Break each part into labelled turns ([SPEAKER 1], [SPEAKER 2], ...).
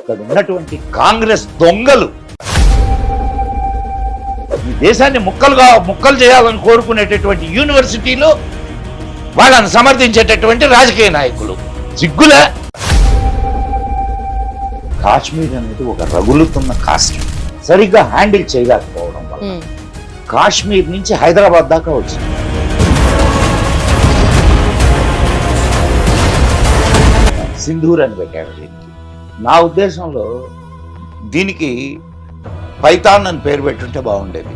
[SPEAKER 1] అక్కడ ఉన్నటువంటి కాంగ్రెస్ దొంగలు ఈ దేశాన్ని ముక్కలు చేయాలని కోరుకునేటటువంటి యూనివర్సిటీలో వాళ్ళని సమర్థించేటటువంటి రాజకీయ నాయకులు సిగ్గుల. కాశ్మీర్ అనేది ఒక రగులుతున్న కాస్ట్ సరిగ్గా హ్యాండిల్ చేయలేకపోవడం వల్ల కాశ్మీర్ నుంచి హైదరాబాద్ దాకా వచ్చింది. సింధూర్ అని పెట్టాడు దీనికి. నా ఉద్దేశంలో దీనికి పైతాన్ అని పేరు పెట్టుంటే బాగుండేది.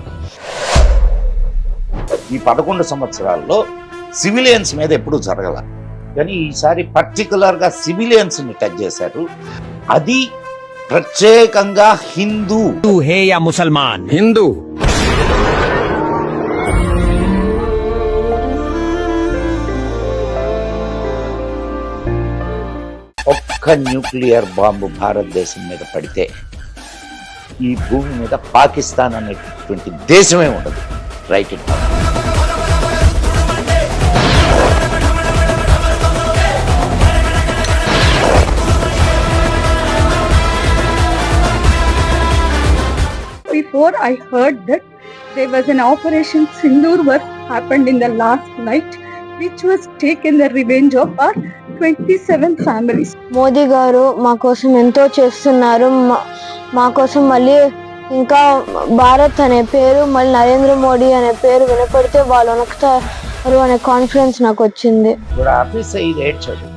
[SPEAKER 1] ఈ 11 సంవత్సరాల్లో సివిలియన్స్ మీద ఎప్పుడూ జరగల, కానీ ఈసారి పర్టికులర్గా సివిలియన్స్ని టచ్ చేశారు. అది ప్రత్యేకంగా హిందూ
[SPEAKER 2] హే యా ముసల్మాన్
[SPEAKER 3] హిందూ
[SPEAKER 1] ఒక్క న్యూక్లియర్ బాంబు భారతదేశం మీద పడితే ఈ భూమి మీద పాకిస్తాన్ అనేటటువంటి దేశమే ఉండదు. Right it.
[SPEAKER 4] Before I heard that there was an Operation Sindoor work happened in the last night, which was taken the revenge of our 27 families.
[SPEAKER 5] Modi గారు మా కోసం ఎంతో చేస్తున్నారు. మా కోసం మళ్ళీ ఇంకా భారత్ అనే పేరు, మళ్ళీ నరేంద్ర మోడీ అనే పేరు వినపడితే వాళ్ళు వణుకుతారు అనే కాన్ఫిడెన్స్ నాకు వచ్చింది.
[SPEAKER 1] ఆఫీస్ అయ్యి ఏడ్చాడు.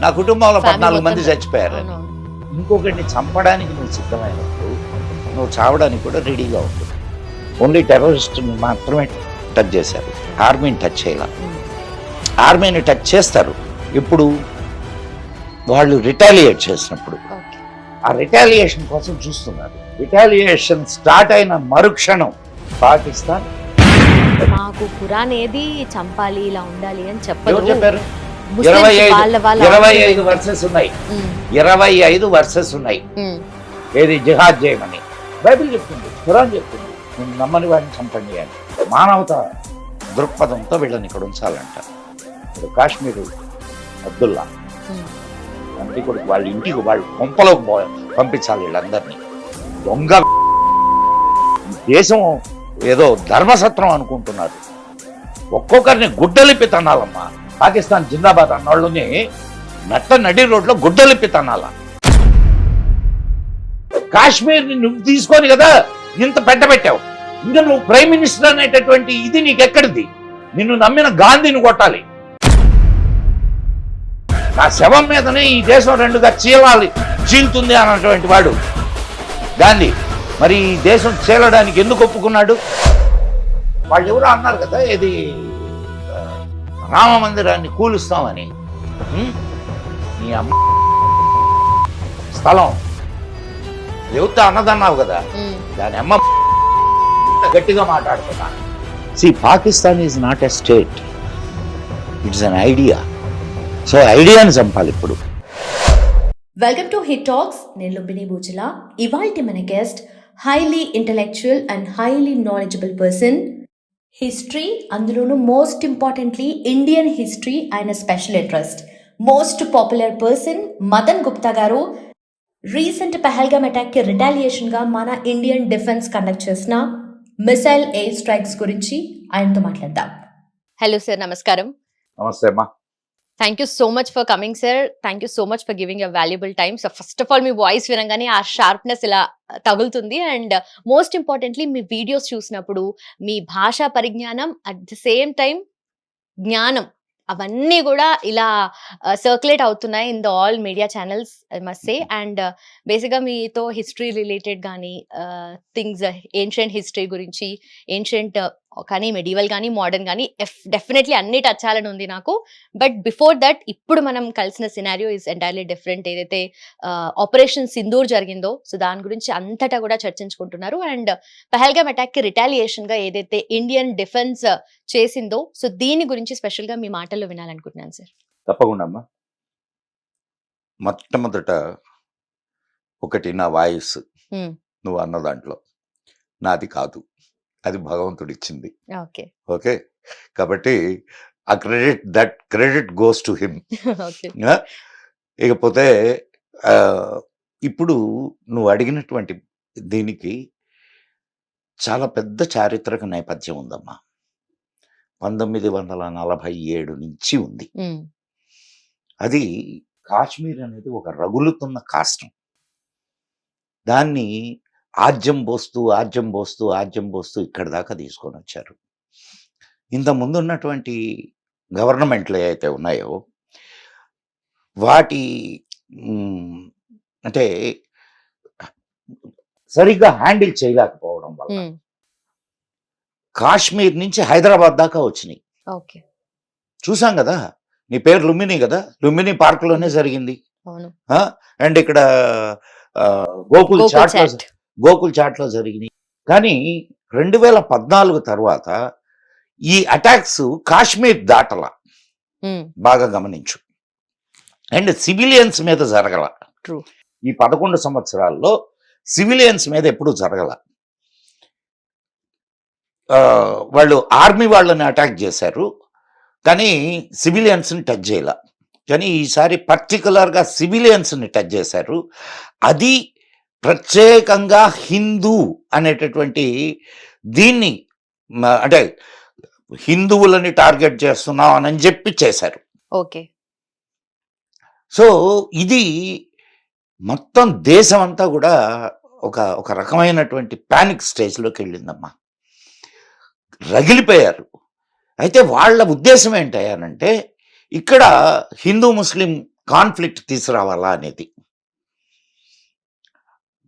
[SPEAKER 1] నా కుటుంబంలో 14 మంది చచ్చిపోయారు. ఇంకొకరిని చంపడానికి నువ్వు సిద్ధమైనప్పుడు నువ్వు చావడానికి కూడా రెడీగా ఉంటుంది. ఓన్లీ టెర్రరిస్ట్ని మాత్రమే టచ్ చేశారు, ఆర్మీని టచ్ చేయాల. ఆర్మీని టచ్ చేస్తారు ఇప్పుడు వాళ్ళు రిటాలియేట్ చేసినప్పుడు. ఆ రిటాలియేషన్ కోసం చూస్తున్నారు. రిటాలియేషన్ స్టార్ట్ అయిన మరుక్షణం పాకిస్తాన్
[SPEAKER 6] మాకు ఖురాన్ ఏది చంపాలి ఇలా ఉండాలి అని
[SPEAKER 1] ఎవరు చెప్పారు?
[SPEAKER 6] ముస్లిమ్స్
[SPEAKER 1] 25 వర్సెస్ ఉన్నాయి. 25 వర్సెస్ ఉన్నాయి. ఏది జిహాద్ చేయమని బైబిల్ చెప్తుంది, ఖురాన్ చెప్తుంది. నేను నమ్మని వాడిని చంపండి అని. మానవతా దృక్పథంతో వీళ్ళని ఇక్కడ ఉంచాలంట. ఇప్పుడు కాశ్మీర్ అబ్దుల్లా అంటే కూడా వాళ్ళ ఇంటికి వాళ్ళు కొంపలోకి పంపించాలి వీళ్ళందరినీ. దొంగ దేశం ఏదో ధర్మసత్రం అనుకుంటున్నారు. ఒక్కొక్కరిని గుడ్డలిప్పి తనాలమ్మా. పాకిస్తాన్ జిందాబాద్ అన్నోళ్ళని నడి రోడ్లో గుడ్డలిప్పి తనాలా. కాశ్మీర్ని నువ్వు తీసుకొని కదా ఇంత పెట్టావు. ఇంకా నువ్వు ప్రైమ్ మినిస్టర్ అనేటటువంటి ఇది నీకెక్కడిది? నిన్ను నమ్మిన గాంధీని కొట్టాలి. నా శవం మీదనే ఈ దేశం రెండుగా చీలుతుంది అన్నటువంటి వాడు గాంధీ. మరి ఈ దేశం చీలడానికి ఎందుకు ఒప్పుకున్నాడు? వాళ్ళు ఎవరో అన్నారు కదా, ఇది రామ మందిరాన్ని కూలుస్తామని. నీ అమ్మ స్థలం యువత అన్నదన్నావు కదా, దాని అమ్మ గట్టిగా మాట్లాడుతున్నా. See Pakistan is not a state, it's an idea. So ఐడియాని చంపాలి ఇప్పుడు.
[SPEAKER 7] Welcome to Hit Talks. నేను లుంబిని బూచల. ఇవాల్టి మన guest highly intellectual and highly knowledgeable person. History, అందులోనూ మోస్ట్ ఇంపార్టెంట్లీ ఇండియన్ హిస్టరీ ఆయన special interest. Most popular person Madan Gupta garu. Recent Pahalgam అటాక్కి రిటాలియేషన్గా మన ఇండియన్ డిఫెన్స్ కండక్ట్ చేసిన మిసైల్ ఎయిర్ స్ట్రైక్స్ గురించి ఆయనతో మాట్లాడదాం.
[SPEAKER 6] హలో సార్, నమస్కారం.
[SPEAKER 1] నమస్తే అమ్మా.
[SPEAKER 6] Thank you so much for coming sir. Thank you so much for giving your valuable time. So first of all me voice వినగానే ఆ షార్ప్నెస్ ఇలా తగులుతుంది. And most importantly me videos చూసినప్పుడు మీ భాషా పరిజ్ఞానం, అట్ ద సేమ్ టైం జ్ఞానం, అవన్నీ కూడా ఇలా సర్క్యులేట్ అవుతున్నాయి in the all media channels I must say. And బేసిక్గా మీతో హిస్టరీ రిలేటెడ్ కానీ థింగ్స్, ఏన్షియంట్ హిస్టరీ గురించి, ఏన్షియంట్ కానీ మెడివల్ కానీ మోడర్న్ కానీ డెఫినెట్లీ అన్ని టచ్ చేయాలని ఉంది నాకు. బట్ బిఫోర్ దట్ ఇప్పుడు మనం కలిసిన సినారియో ఇస్ ఎంటైర్లీ డిఫరెంట్. ఏదైతే ఆపరేషన్ సింధూర్ జరిగిందో, సో దాని గురించి అంతటా కూడా చర్చించుకుంటున్నారు. అండ్ పహల్గామ్ అటాక్కి రిటాలియేషన్గా ఏదైతే ఇండియన్ డిఫెన్స్ చేసిందో, సో దీని గురించి స్పెషల్గా మీ మాటల్లో వినాలనుకుంటున్నాను సార్.
[SPEAKER 1] తప్పకుండా అమ్మా. మొట్టమొదట ఒకటి, నా వాయిస్ నువ్వు అన్న దాంట్లో నాది కాదు, అది భగవంతుడు ఇచ్చింది.
[SPEAKER 6] ఓకే
[SPEAKER 1] ఓకే, కాబట్టి ఆ క్రెడిట్ గోస్ టు హిమ్. ఇకపోతే ఇప్పుడు నువ్వు అడిగినటువంటి దీనికి చాలా పెద్ద చారిత్రక నేపథ్యం ఉందమ్మా. 1947 నుంచి ఉంది. అది కాశ్మీర్ అనేది ఒక రగులుతున్న కాష్టం. దాన్ని ఆజ్యం పోస్తూ ఇక్కడి దాకా తీసుకొని వచ్చారు. ఇంత ముందు ఉన్నటువంటి గవర్నమెంట్లు ఏవైతే ఉన్నాయో వాటి అంటే సరిగ్గా హ్యాండిల్ చేయలేకపోవడం వల్ల కాశ్మీర్ నుంచి హైదరాబాద్ దాకా వచ్చినాయి.
[SPEAKER 6] ఓకే.
[SPEAKER 1] చూసాం కదా, నీ పేరు లుంబిని కదా, లుంబిని పార్క్ లోనే జరిగింది. అండ్ ఇక్కడ గోకుల్ చాట్ లో జరిగినాయి. కానీ 2014 తర్వాత ఈ అటాక్స్ కాశ్మీర్ దాటల, బాగా గమనించు. అండ్ సివిలియన్స్ మీద జరగల. ఈ 11 సంవత్సరాల్లో సివిలియన్స్ మీద ఎప్పుడు జరగల. వాళ్ళు ఆర్మీ వాళ్ళని అటాక్ చేశారు కానీ సివిలియన్స్ని టచ్ చేయాల. కానీ ఈసారి పర్టికులర్గా సివిలియన్స్ని టచ్ చేశారు. అది ప్రత్యేకంగా హిందూ అనేటటువంటి దీన్ని అంటే హిందువులని టార్గెట్ చేస్తున్నాం అని చెప్పి చేశారు.
[SPEAKER 6] ఓకే.
[SPEAKER 1] సో ఇది మొత్తం దేశం అంతా కూడా ఒక రకమైనటువంటి పానిక్ స్టేజ్లోకి వెళ్ళిందమ్మా. రగిలిపోయారు. అయితే వాళ్ళ ఉద్దేశం ఏంటంటే ఇక్కడ హిందూ ముస్లిం కాన్ఫ్లిక్ట్ తీసుకురావాలా అనేది.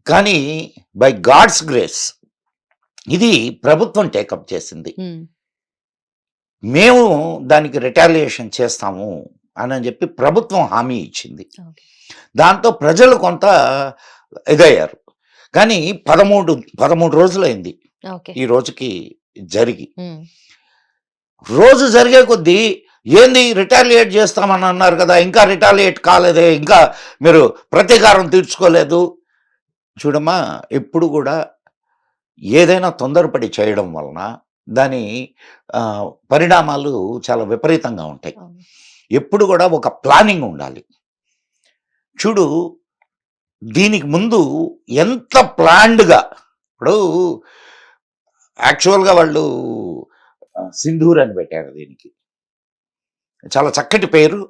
[SPEAKER 1] కానీ బై గాడ్స్ గ్రేస్ ఇది ప్రభుత్వం టేకప్ చేసింది. మేము దానికి రిటాలియేషన్ చేస్తాము అని చెప్పి ప్రభుత్వం హామీ ఇచ్చింది. దాంతో ప్రజలు కొంత ఇదయ్యారు. కానీ 13 రోజులైంది ఈ రోజుకి జరిగి. రోజు జరిగే కొద్దీ ఏంది రిటాలియేట్ చేస్తామని అన్నారు కదా, ఇంకా రిటాలియేట్ కాలేదే, ఇంకా మీరు ప్రతీకారం తీర్చుకోలేదు. చూడమ్మా, ఎప్పుడు కూడా ఏదైనా తొందరపడి చేయడం వలన దాని పరిణామాలు చాలా విపరీతంగా ఉంటాయి. ఎప్పుడు కూడా ఒక ప్లానింగ్ ఉండాలి. చూడు, దీనికి ముందు ఎంత ప్లాన్డ్గా, ఇప్పుడు యాక్చువల్గా వాళ్ళు సింధూర్ అని పెట్టారు. దీనికి చాలా చక్కటి పేరు.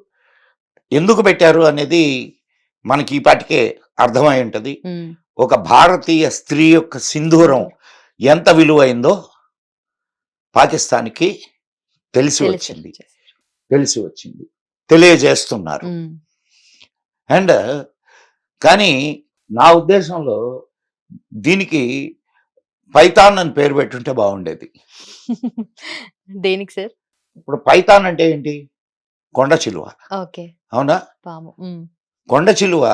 [SPEAKER 1] ఎందుకు పెట్టారు అనేది మనకి ఈ పాటికే అర్థమై ఉంటుంది. ఒక భారతీయ స్త్రీ యొక్క సింధూరం ఎంత విలువైందో పాకిస్తాన్కి తెలిసి వచ్చింది, తెలియజేస్తున్నారు. అండ్ కానీ నా ఉద్దేశంలో దీనికి పైతాన్ అని పేరు పెట్టుంటే బాగుండేది.
[SPEAKER 6] దేనికి సార్?
[SPEAKER 1] ఇప్పుడు పైతాన్ అంటే ఏంటి? కొండ చిలువ. అవునా? కొండ చిలువ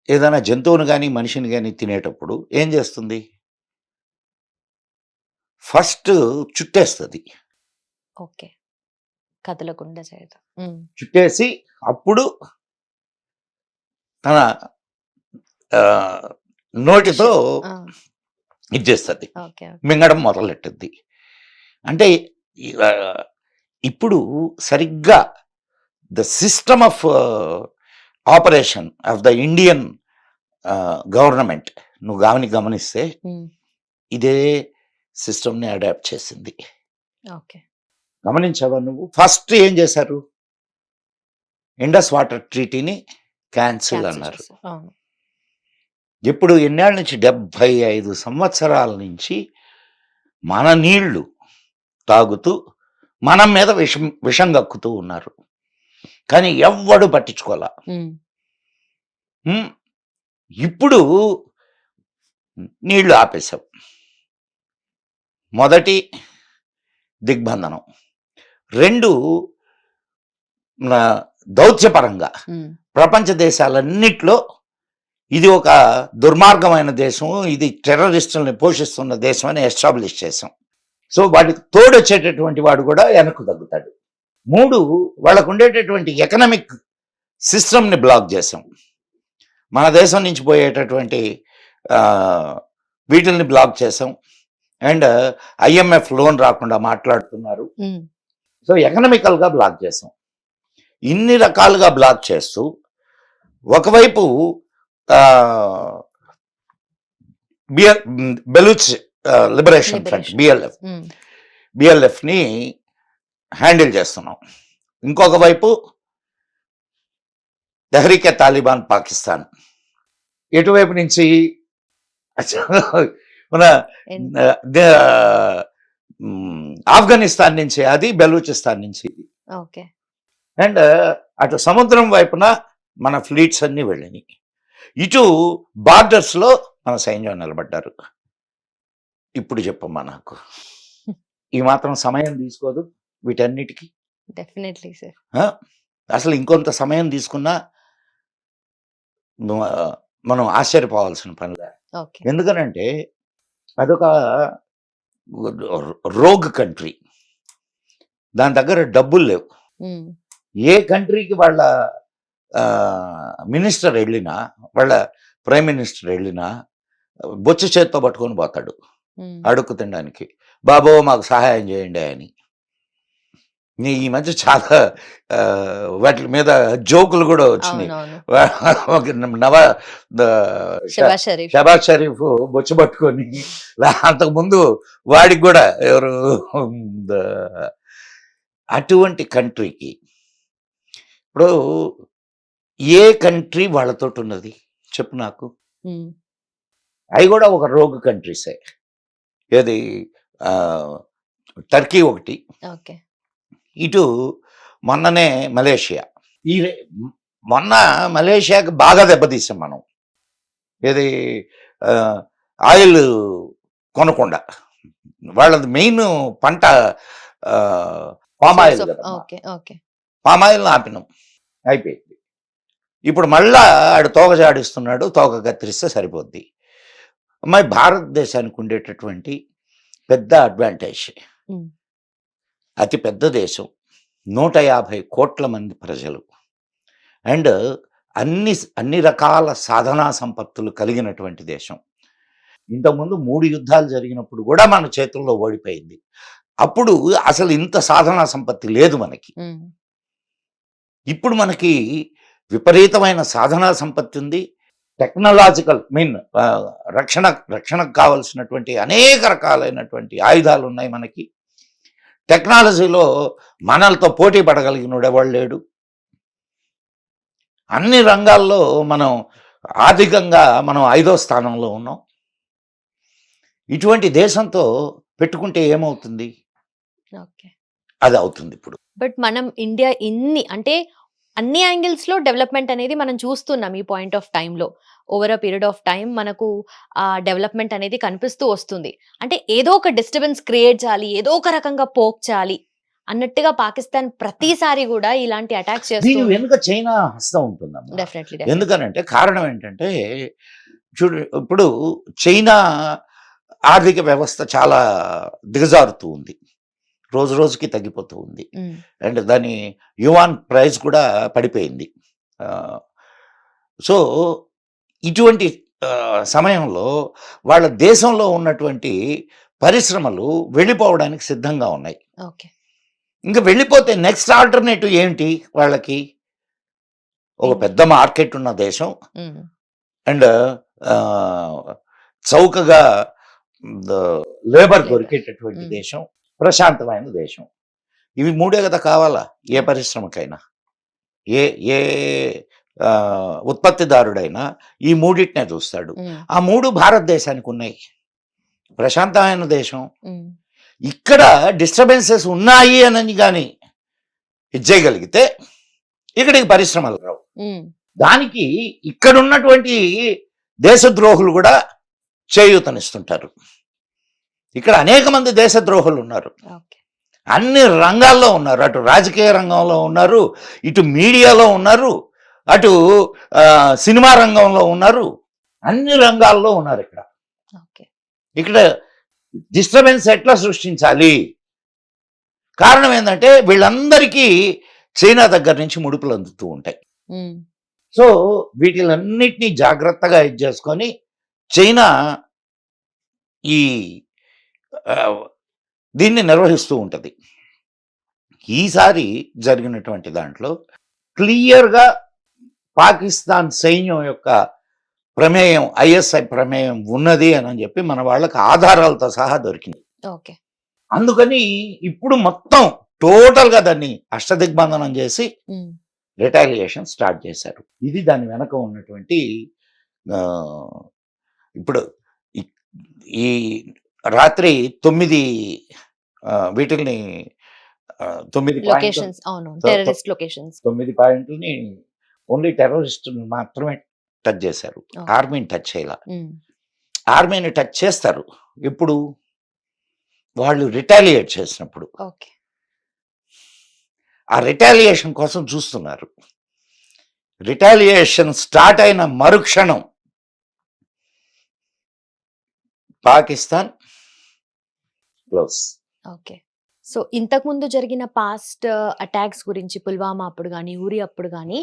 [SPEAKER 1] ఏదైనా జంతువును కానీ మనిషిని కానీ తినేటప్పుడు ఏం చేస్తుంది? ఫస్ట్ చుట్టేస్తుంది.
[SPEAKER 6] ఓకే. కదలకుండా చేయదు.
[SPEAKER 1] చుట్టేసి అప్పుడు తన నోటితో ఇది చేస్తుంది, మింగడం మొదలెట్టుద్ది. అంటే ఇప్పుడు సరిగ్గా the system of operation of the Indian government నువ్వు గమనిస్తే ఇదే సిస్టమ్ని అడాప్ట్ చేసింది. గమనించావా నువ్వు? ఫస్ట్ ఏం చేశారు? ఇండస్ వాటర్ ట్రీటీని క్యాన్సిల్ అన్నారు. ఇప్పుడు ఎన్నేళ్ళ నుంచి? 75 సంవత్సరాల నుంచి మన నీళ్లు తాగుతూ మనం మీద విషం కక్కుతూ ఉన్నారు. కానీ ఎవ్వడు పట్టించుకోలే. ఇప్పుడు నీళ్లు ఆపేశాం. మొదటి దిగ్బంధనం. 2 దౌత్యపరంగా ప్రపంచ దేశాలన్నిట్లో ఇది ఒక దుర్మార్గమైన దేశం, ఇది టెర్రరిస్టుల్ని పోషిస్తున్న దేశం అని ఎస్టాబ్లిష్ చేసాం. సో వాటికి తోడొచ్చేటటువంటి వాడు కూడా వెనక్కు తగ్గుతాడు. 3 వాళ్ళకు ఉండేటటువంటి ఎకనామిక్ సిస్టమ్ని బ్లాక్ చేసాం. మన దేశం నుంచి పోయేటటువంటి వీటిల్ని బ్లాక్ చేసాం. అండ్ IMF లోన్ రాకుండా మాట్లాడుతున్నారు. సో ఎకనామికల్గా బ్లాక్ చేసాం. ఇన్ని రకాలుగా బ్లాక్ చేస్తూ ఒకవైపు బెలూచ్ లిబరేషన్ ఫ్రంట్ బిఎల్ఎఫ్ని హ్యాండిల్ చేస్తున్నాం. ఇంకొక వైపు తెహ్రీకే తాలిబాన్ పాకిస్తాన్. ఎటువైపు నుంచి మన ఆఫ్ఘనిస్తాన్ నుంచి అది, బెలూచిస్తాన్ నుంచి ఇది.
[SPEAKER 6] ఓకే.
[SPEAKER 1] అండ్ అటు సముద్రం వైపున మన ఫ్లీట్స్ అన్ని వెళ్ళినాయి. ఇటు బార్డర్స్ లో మన సైన్యం నిలబడ్డారు. ఇప్పుడు చెప్పమ్మా నాకు, ఈ మాత్రం సమయం తీసుకోదు వీటన్నిటికీ?
[SPEAKER 6] Definitely sir.
[SPEAKER 1] అసలు ఇంకొంత సమయం తీసుకున్నా మనం ఆశ్చర్యపోవాల్సిన పనిలే.
[SPEAKER 6] ఓకే.
[SPEAKER 1] ఎందుకనంటే అదొక రోగ్ కంట్రీ, దాని దగ్గర డబ్బులు లేవు. ఏ కంట్రీకి వాళ్ళ మినిస్టర్ వెళ్ళినా, వాళ్ళ ప్రైమ్ మినిస్టర్ వెళ్ళినా బొచ్చు చేత్తో పట్టుకొని పోతాడు అడుక్కు తినడానికి, బాబో మాకు సహాయం చేయండి అని. ఈ మధ్య చాలా వాటి మీద జోకులు కూడా వచ్చినాయి. షబాజ్ షరీఫ్ బొచ్చు పట్టుకొని, అంతకుముందు వాడికి కూడా ఎవరు, అటువంటి కంట్రీకి ఇప్పుడు ఏ కంట్రీ వాళ్ళతో ఉన్నది చెప్పు నాకు? అవి కూడా ఒక రోగ్ కంట్రీసే. ఏది టర్కీ ఒకటి, ఇటు మొన్ననే మలేషియా. ఈ మొన్న మలేషియాకి బాగా దెబ్బతీసాం మనం. ఏది ఆయిల్ కొనకుండా, వాళ్ళది మెయిన్ పంట పామాయిల్ కదా, పామాయిల్ని ఆపినాం, అయిపోయింది. ఇప్పుడు మళ్ళా ఆడు తోక జాడిస్తున్నాడు, తోక కత్తిరిస్తే సరిపోద్ది. మరి భారతదేశానికి ఉండేటటువంటి పెద్ద అడ్వాంటేజ్, అతి పెద్ద దేశం, 150 కోట్ల మంది ప్రజలు, అండ్ అన్ని రకాల సాధనా సంపత్తులు కలిగినటువంటి దేశం. ఇంతకుముందు 3 యుద్ధాలు జరిగినప్పుడు కూడా మన చేతుల్లో ఓడిపోయింది. అప్పుడు అసలు ఇంత సాధనా సంపత్తి లేదు మనకి. ఇప్పుడు మనకి విపరీతమైన సాధనా సంపత్తి ఉంది. టెక్నాలజికల్ రక్షణకు కావలసినటువంటి అనేక రకాలైనటువంటి ఆయుధాలు ఉన్నాయి మనకి. టెక్నాలజీలో మనలతో పోటీ పడగలిగినోడు ఎవడు లేడు. అన్ని రంగాల్లో మనం ఆర్థికంగా మనం 5వ స్థానంలో ఉన్నాం. ఇటువంటి దేశంతో పెట్టుకుంటే ఏమవుతుంది? అది అవుతుంది ఇప్పుడు.
[SPEAKER 6] బట్ మనం ఇండియా అంటే అన్ని యాంగిల్స్ లో డెవలప్మెంట్ అనేది మనం చూస్తున్నాం. ఈ పాయింట్ ఆఫ్ టైంలో over a period of time మనకు ఆ డెవలప్మెంట్ అనేది కనిపిస్తూ వస్తుంది. అంటే ఏదో ఒక డిస్టర్బెన్స్ క్రియేట్ చేయాలి, ఏదో ఒక రకంగా పోక్ చేయాలి అన్నట్టుగా పాకిస్తాన్ ప్రతిసారి కూడా ఇలాంటి అటాక్స్ చేస్తుంది.
[SPEAKER 1] వెనుక చైనా హస్తం ఉంటుందమ్మా.
[SPEAKER 6] డెఫినెట్లీ.
[SPEAKER 1] ఎందుకనంటే కారణం ఏంటంటే చూడు, ఇప్పుడు చైనా ఆర్థిక వ్యవస్థ చాలా దిగజారుతూ ఉంది, రోజు రోజుకి తగ్గిపోతూ ఉంది. అండ్ దాని యువాన్ ప్రైస్ కూడా పడిపోయింది. సో ఇటువంటి సమయంలో వాళ్ళ దేశంలో ఉన్నటువంటి పరిశ్రమలు వెళ్ళిపోవడానికి సిద్ధంగా ఉన్నాయి. ఇంకా వెళ్ళిపోతే నెక్స్ట్ ఆల్టర్నేటివ్ ఏంటి వాళ్ళకి? ఒక పెద్ద మార్కెట్ ఉన్న దేశం, అండ్ చౌకగా లేబర్ దొరికేటటువంటి దేశం, ప్రశాంతమైన దేశం. ఇవి 3 కదా కావాలా ఏ పరిశ్రమకైనా, ఏ ఉత్పత్తిదారుడైనా ఈ 3టినే చూస్తాడు. ఆ 3 భారతదేశానికి ఉన్నాయి. ప్రశాంతమైన దేశం, ఇక్కడ డిస్టర్బెన్సెస్ ఉన్నాయి అని కానీ ఇది చేయగలిగితే ఇక్కడికి పరిశ్రమలు రావు. దానికి ఇక్కడ ఉన్నటువంటి దేశద్రోహులు కూడా చేయూతనిస్తుంటారు. ఇక్కడ అనేక మంది దేశద్రోహులు ఉన్నారు, అన్ని రంగాల్లో ఉన్నారు. అటు రాజకీయ రంగంలో ఉన్నారు, ఇటు మీడియాలో ఉన్నారు, అటు సినిమా రంగంలో ఉన్నారు, అన్ని రంగాల్లో ఉన్నారు. ఇక్కడ డిస్టర్బెన్స్ ఎట్లా సృష్టించాలి? కారణం ఏంటంటే వీళ్ళందరికీ చైనా దగ్గర నుంచి ముడుపులు అందుతూ ఉంటాయి. సో వీటిలన్నిటినీ జాగ్రత్తగా ఇది చేసుకొని చైనా దీన్ని నిర్వహిస్తూ ఉంటుంది. ఈసారి జరిగినటువంటి దాంట్లో క్లియర్గా పాకిస్తాన్ సైన్యం యొక్క ప్రమేయం, ఐఎస్ఐ ప్రమేయం ఉన్నది అని చెప్పి మన వాళ్ళకి ఆధారాలతో సహా దొరికింది.
[SPEAKER 6] ఓకే.
[SPEAKER 1] అందుకని ఇప్పుడు మొత్తం టోటల్గా దాన్ని అష్టదిగ్బంధనం చేసి రిటాలియేషన్ స్టార్ట్ చేశారు. ఇది దాని వెనక ఉన్నటువంటి ఇప్పుడు ఈ రాత్రి 9 వీటిల్ని 9
[SPEAKER 6] లొకేషన్స్, అవును, టెర్రరిస్ట్ లొకేషన్స్.
[SPEAKER 1] 9 పాయింట్లని ఓన్లీ టెర్రరిస్ట్ మాత్రమే టచ్ చేశారు. ఆర్మీని టచ్ చేయాల. ఆర్మీని టచ్ చేస్తారు ఇప్పుడు వాళ్ళు రిటాలియేట్ చేసినప్పుడు.
[SPEAKER 6] ఓకే.
[SPEAKER 1] ఆ రిటాలియేషన్ కోసం చూస్తున్నారు. రిటాలియేషన్ స్టార్ట్ అయిన మరుక్షణం పాకిస్తాన్ క్లోజ్.
[SPEAKER 6] ఓకే. సో ఇంతకు ముందు జరిగిన పాస్ట్ అటాక్స్ గురించి, పుల్వామా అప్పుడు కానీ, ఊరి అప్పుడు కానీ,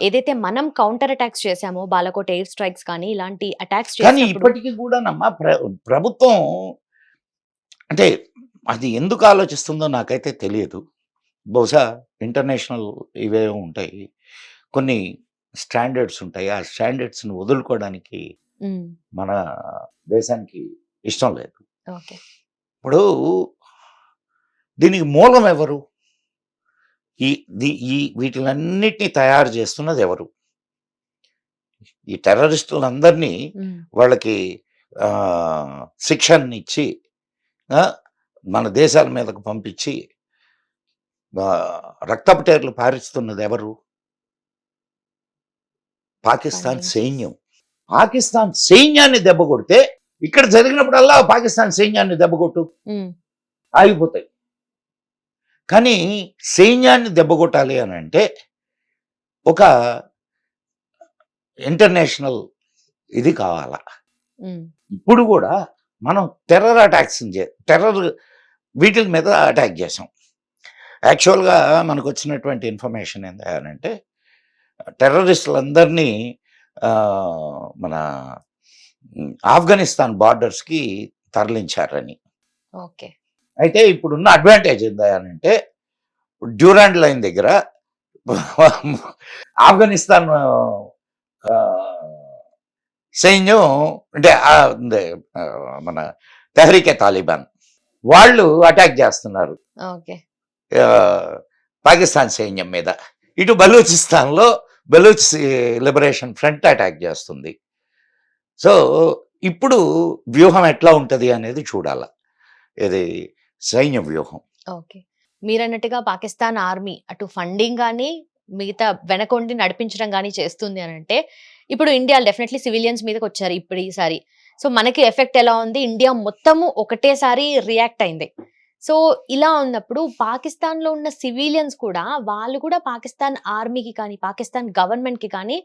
[SPEAKER 6] ఏదైతే మనం కౌంటర్ అటాక్స్ చేశామో, బాలకోట్ ఎయిర్ స్ట్రైక్స్ కానీ, ఇలాంటి అటాక్స్
[SPEAKER 1] కానీ
[SPEAKER 6] చేసినప్పుడు
[SPEAKER 1] ఇప్పటికీ కూడానమ్మా ప్రభుత్వం అంటే అది ఎందుకు ఆలోచిస్తుందో నాకైతే తెలియదు. బహుశా ఇంటర్నేషనల్ ఇవే ఉంటాయి, కొన్ని స్టాండర్డ్స్ ఉంటాయి. ఆ స్టాండర్డ్స్ని వదులుకోవడానికి మన దేశానికి ఇష్టం లేదు.
[SPEAKER 6] ఓకే.
[SPEAKER 1] ఇప్పుడు దీనికి మూలం ఎవరు? ఈ వీటిలన్నిటినీ తయారు చేస్తున్నది ఎవరు? ఈ టెర్రరిస్టులందరినీ వాళ్ళకి శిక్షణ ఇచ్చి మన దేశాల మీదకు పంపించి రక్తపు పారిస్తున్నది ఎవరు? పాకిస్తాన్ సైన్యం. పాకిస్తాన్ సైన్యాన్ని దెబ్బ కొడితే ఇక్కడ జరిగినప్పుడల్లా పాకిస్తాన్ సైన్యాన్ని దెబ్బ కొట్టు, ఆగిపోతాయి. కానీ సైన్యాన్ని దెబ్బ కొట్టాలి అని అంటే ఒక ఇంటర్నేషనల్ ఇది కావాలా. ఇప్పుడు కూడా మనం టెర్రర్ అటాక్స్ టెర్రర్ వీటి మీద అటాక్ చేసాం. యాక్చువల్గా మనకు వచ్చినటువంటి ఇన్ఫర్మేషన్ ఏంటంటే టెర్రరిస్టులందరినీ మన ఆఫ్ఘనిస్తాన్ బార్డర్స్కి తరలించారని.
[SPEAKER 6] ఓకే.
[SPEAKER 1] అయితే ఇప్పుడున్న అడ్వాంటేజ్ ఏంటంటే డ్యూరాండ్ లైన్ దగ్గర ఆఫ్ఘనిస్తాన్ సైన్యం అంటే మన తెహ్రీకే తాలిబాన్ వాళ్ళు అటాక్ చేస్తున్నారు
[SPEAKER 6] ఓకే.
[SPEAKER 1] పాకిస్తాన్ సైన్యం మీద. ఇటు బలూచిస్తాన్లో బలూచ్ లిబరేషన్ ఫ్రంట్ అటాక్ చేస్తుంది. సో ఇప్పుడు వ్యూహం ఎట్లా ఉంటుంది అనేది చూడాల, ఇది సైన్య వ్యూహం.
[SPEAKER 6] ఓకే. మీరన్నట్టుగా పాకిస్తాన్ ఆర్మీ అటు ఫండింగ్ కానీ, మిగతా వెనకొండి నడిపించడం కానీ చేస్తుంది అని అంటే, ఇప్పుడు ఇండియా డెఫినెట్లీ సివిలియన్స్ మీదకి వచ్చారు ఇప్పుడు ఈసారి. సో మనకి ఎఫెక్ట్ ఎలా ఉంది? ఇండియా మొత్తము ఒకటేసారి రియాక్ట్ అయింది. సో ఇలా ఉన్నప్పుడు పాకిస్తాన్లో ఉన్న సివిలియన్స్ కూడా, వాళ్ళు కూడా పాకిస్తాన్ ఆర్మీకి కానీ, పాకిస్తాన్ గవర్నమెంట్కి కానీ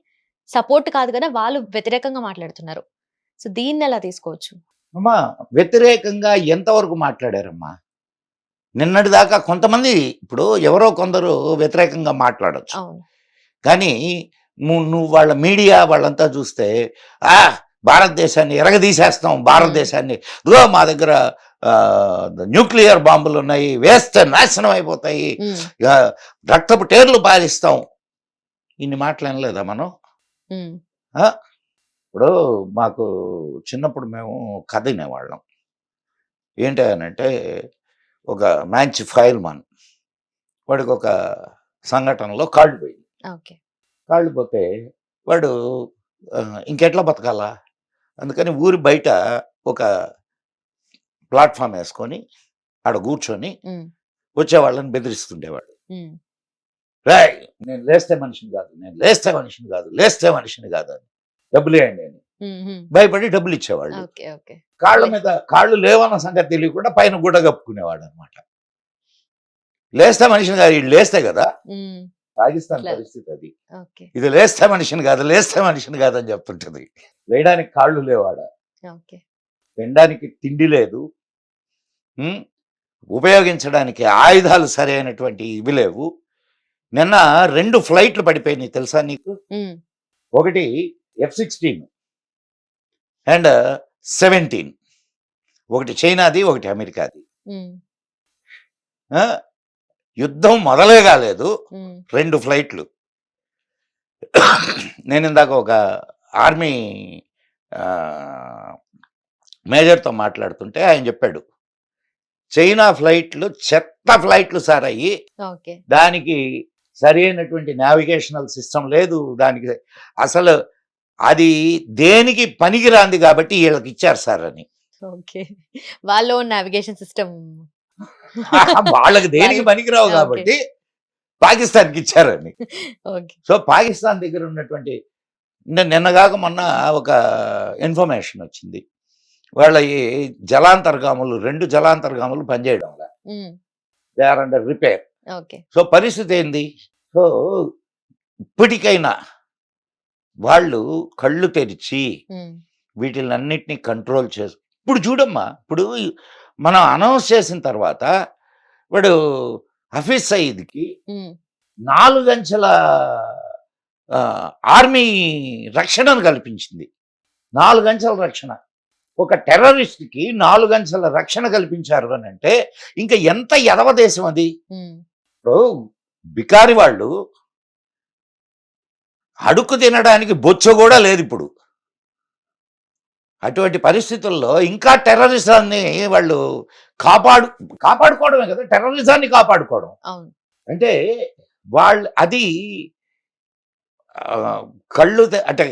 [SPEAKER 6] సపోర్ట్ కాదు కదా, వాళ్ళు వ్యతిరేకంగా మాట్లాడుతున్నారు. సో దీన్ని ఎలా తీసుకోవచ్చు?
[SPEAKER 1] అమ్మా, వ్యతిరేకంగా ఎంతవరకు మాట్లాడారమ్మా? నిన్నటి దాకా కొంతమంది, ఇప్పుడు ఎవరో కొందరు వ్యతిరేకంగా మాట్లాడచ్చు, కానీ నువ్వు వాళ్ళ మీడియా వాళ్ళంతా చూస్తే భారతదేశాన్ని ఎరగదీసేస్తాం, భారతదేశాన్ని మా దగ్గర న్యూక్లియర్ బాంబులు ఉన్నాయి, వేస్తే నాశనం అయిపోతాయి, రక్తపు టేర్లు పారిస్తాం, ఇన్ని మాట్లాడలేదా మనం? ఇప్పుడు మాకు చిన్నప్పుడు మేము కథ వినేవాళ్ళం. ఏంటి అనంటే, ఒక మంచి ఫైర్మన్, వాడికి ఒక సంఘటనలో కాళ్ళు పోయింది. కాళ్ళు పోతే వాడు ఇంకెట్లా బతకాలా, అందుకని ఊరి బయట ఒక ప్లాట్ఫామ్ వేసుకొని ఆడ కూర్చొని వచ్చే వాళ్ళని బెదిరిస్తుండేవాడు. రాయ్, నేను లేస్తే మనిషిని కాదు, నేను లేస్తే మనిషిని కాదు, లేస్తే మనిషిని కాదు అని, డబ్బులు వేయండి అని భయపడి డబ్బులు ఇచ్చేవాళ్ళు. కాళ్ళ మీద కాళ్ళు లేవన్న సంగతి తెలియకుండా పైన గుడ్డ కప్పుకునేవాడు అనమాట. లేస్తే మనిషిని కాదు, వీళ్ళు లేస్తే కదా. పాకిస్తాన్ పరిస్థితి అది. ఇది లేస్తే మనిషిని కాదు, లేస్తే మనిషిని కాదు అని చెప్తుంటది. వేయడానికి కాళ్ళు లేవాడ, తినడానికి తిండి లేదు, ఉపయోగించడానికి ఆయుధాలు సరైనటువంటి ఇవి లేవు. నిన్న 2 ఫ్లైట్లు పడిపోయినాయి తెలుసా నీకు? ఒకటి F-16 అండ్ 17, ఒకటి చైనాది, ఒకటి అమెరికాది. యుద్ధం మొదలే కాలేదు, 2 ఫ్లైట్లు. నేను ఇందాక ఒక ఆర్మీ మేజర్తో మాట్లాడుతుంటే ఆయన చెప్పాడు, చైనా ఫ్లైట్లు చెత్త ఫ్లైట్లు సార్ అయ్యి,
[SPEAKER 6] ఓకే.
[SPEAKER 1] దానికి సరి అయినటువంటి నావిగేషనల్ సిస్టమ్ లేదు, దానికి అసలు అది దేనికి పనికిరాంది కాబట్టి వీళ్ళకి ఇచ్చారు సార్ అని.
[SPEAKER 6] ఓకే. వాళ్ళ నావిగేషన్ సిస్టమ్
[SPEAKER 1] వాళ్ళకి దేనికి పనికిరావు కాబట్టి పాకిస్తాన్కి ఇచ్చారని.
[SPEAKER 6] ఓకే.
[SPEAKER 1] సో పాకిస్తాన్ దగ్గర ఉన్నటువంటి నిన్నగాక మొన్న ఒక ఇన్ఫర్మేషన్ వచ్చింది, వాళ్ళ ఈ జలాంతర్గాములు 2 జలాంతర్గాములు పనిచేయడం, they are under repair.
[SPEAKER 6] Okay.
[SPEAKER 1] So పరిస్థితి ఏంది? సో ఇప్పటికైనా వాళ్ళు కళ్ళు తెరిచి వీటిలన్నిటినీ కంట్రోల్ చేసి, ఇప్పుడు చూడమ్మా, ఇప్పుడు మనం అనౌన్స్ చేసిన తర్వాత వాడు హఫీజ్ సయీద్కి 4 అంచెల ఆర్మీ రక్షణను కల్పించింది. 4 అంచెల రక్షణ. ఒక టెర్రరిస్ట్కి 4 అంచెల రక్షణ కల్పించారు అని అంటే ఇంకా ఎంత ఎదవ దేశం అది. ఇప్పుడు బికారి వాళ్ళు అడుక్కు తినడానికి బొచ్చ కూడా లేదు ఇప్పుడు. అటువంటి పరిస్థితుల్లో ఇంకా టెర్రరిజాన్ని వాళ్ళు కాపాడుకోవడమే కదా, టెర్రరిజాన్ని కాపాడుకోవడం అంటే వాళ్ళు అది కళ్ళు అంటే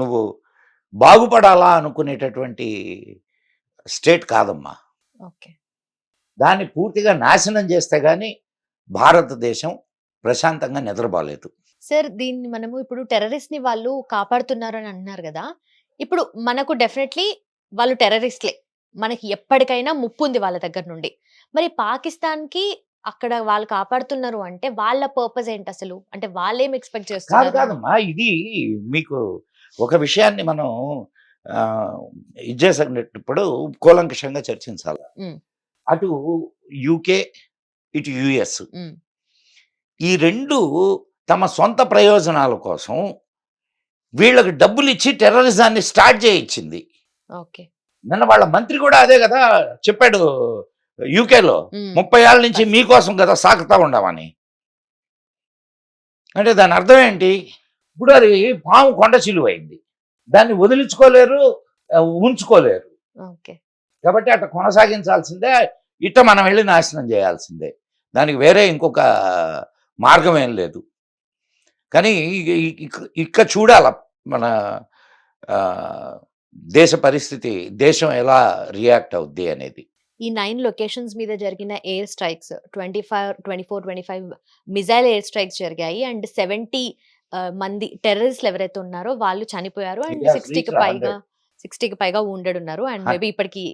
[SPEAKER 1] నువ్వు బాగుపడాలా అనుకునేటటువంటి స్టేట్ కాదమ్మా.
[SPEAKER 6] ఓకే.
[SPEAKER 1] దాన్ని పూర్తిగా నాశనం చేస్తే గానీ భారతదేశం ప్రశాంతంగా నిద్రపోలేదు.
[SPEAKER 6] సార్, దీన్ని మనము ఇప్పుడు టెర్రరిస్ట్ ని వాళ్ళు కాపాడుతున్నారు అని అంటున్నారు కదా, ఇప్పుడు మనకు డెఫినెట్లీ వాళ్ళు టెర్రరిస్ట్లే, మనకి ఎప్పటికైనా ముప్పు ఉంది వాళ్ళ దగ్గర నుండి. మరి పాకిస్తాన్ కి అక్కడ వాళ్ళు కాపాడుతున్నారు అంటే వాళ్ళ పర్పస్ ఏంటి అసలు? అంటే వాళ్ళేం ఎక్స్పెక్ట్ చేస్తున్నారు?
[SPEAKER 1] కాదమ్మా, ఇది మీకు ఒక విషయాన్ని మనం ఇది చేసినప్పుడు కూలంకషంగా చర్చించాలి. అటు యూకే, ఇటు యుఎస్, ఈ 2 తమ సొంత ప్రయోజనాల కోసం వీళ్ళకి డబ్బులు ఇచ్చి టెర్రరిజాన్ని స్టార్ట్ చేయించింది.
[SPEAKER 6] ఓకే.
[SPEAKER 1] నిన్న వాళ్ళ మంత్రి కూడా అదే కదా చెప్పాడు, యూకేలో 30 ఏళ్ళ నుంచి మీకోసం కదా సాకుతా ఉండమని. అంటే దాని అర్థం ఏంటి? ఇప్పుడు అది పాము కొండ చిలువైంది, దాన్ని వదిలించుకోలేరు, ఉంచుకోలేరు. కాబట్టి అట్లా కొనసాగించాల్సిందే, ఇట్ట మనం వెళ్ళి నాశనం చేయాల్సిందే, దానికి వేరే ఇంకొక మార్గం ఏం లేదు. కానీ ఇక్క చూడాల మన దేశ పరిస్థితి, దేశం ఎలా రియాక్ట్ అవుద్ది అనేది.
[SPEAKER 6] ఈ 9 లొకేషన్స్ మీద జరిగిన air strikes 24-25 missile air strikes జరిగాయి అండ్ 70 మంది టెర్రరిస్టులు ఎవరైతే ఉన్నారో వాళ్ళు చనిపోయారు అండ్ 60కి పైగా wounded ఉన్నారు అండ్ మేబీ ఇప్పటికి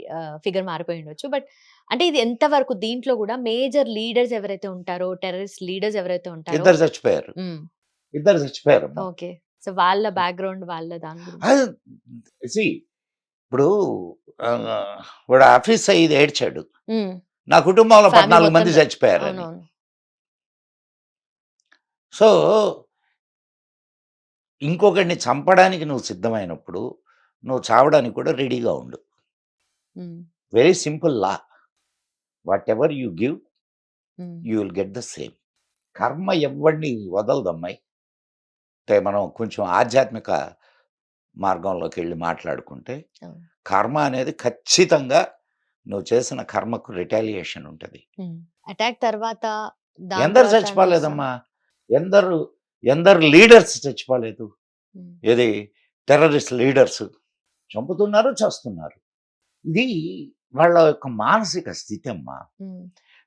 [SPEAKER 6] ఫిగర్ మారిపోయి ఉండొచ్చు. బట్ అంటే ఇది ఎంత వరకు దీంట్లో కూడా మేజర్ లీడర్స్ ఎవరైతే ఉంటారో, టెర్రరిస్ట్ లీడర్స్ ఎవరైతే ఉంటారో
[SPEAKER 1] ఇద్దరు చచ్చిపోయారు.
[SPEAKER 6] ఓకే. సో వాళ్ళ బ్యాక్గ్రౌండ్, వాళ్ళ దాని గురించి
[SPEAKER 1] ఇప్పుడు వాడు హఫీజ్ సయీద్ ఏడ్చాడు, నా కుటుంబంలో 14 మంది చచ్చిపోయారు అని. సో ఇంకొకరిని చంపడానికి నువ్వు సిద్ధమైనప్పుడు నువ్వు చావడానికి కూడా రెడీగా ఉండు. Very simple law, what ever you give you will get the same. కర్మ ఎవరిని వదలదమ్మాయి. అంటే మనం కొంచెం ఆధ్యాత్మిక మార్గంలోకి వెళ్ళి మాట్లాడుకుంటే కర్మ అనేది ఖచ్చితంగా నువ్వు చేసిన కర్మకు రిటాలియేషన్ ఉంటుంది.
[SPEAKER 6] అటాక్ తర్వాత
[SPEAKER 1] ఎందరు చచ్చిపోలేదమ్మా, ఎందరు లీడర్స్ చచ్చిపోలేదు. ఏది టెర్రరిస్ట్ లీడర్స్ చంపుతున్నారు, చేస్తున్నారు. ఇది వాళ్ళ యొక్క మానసిక స్థితి అమ్మా.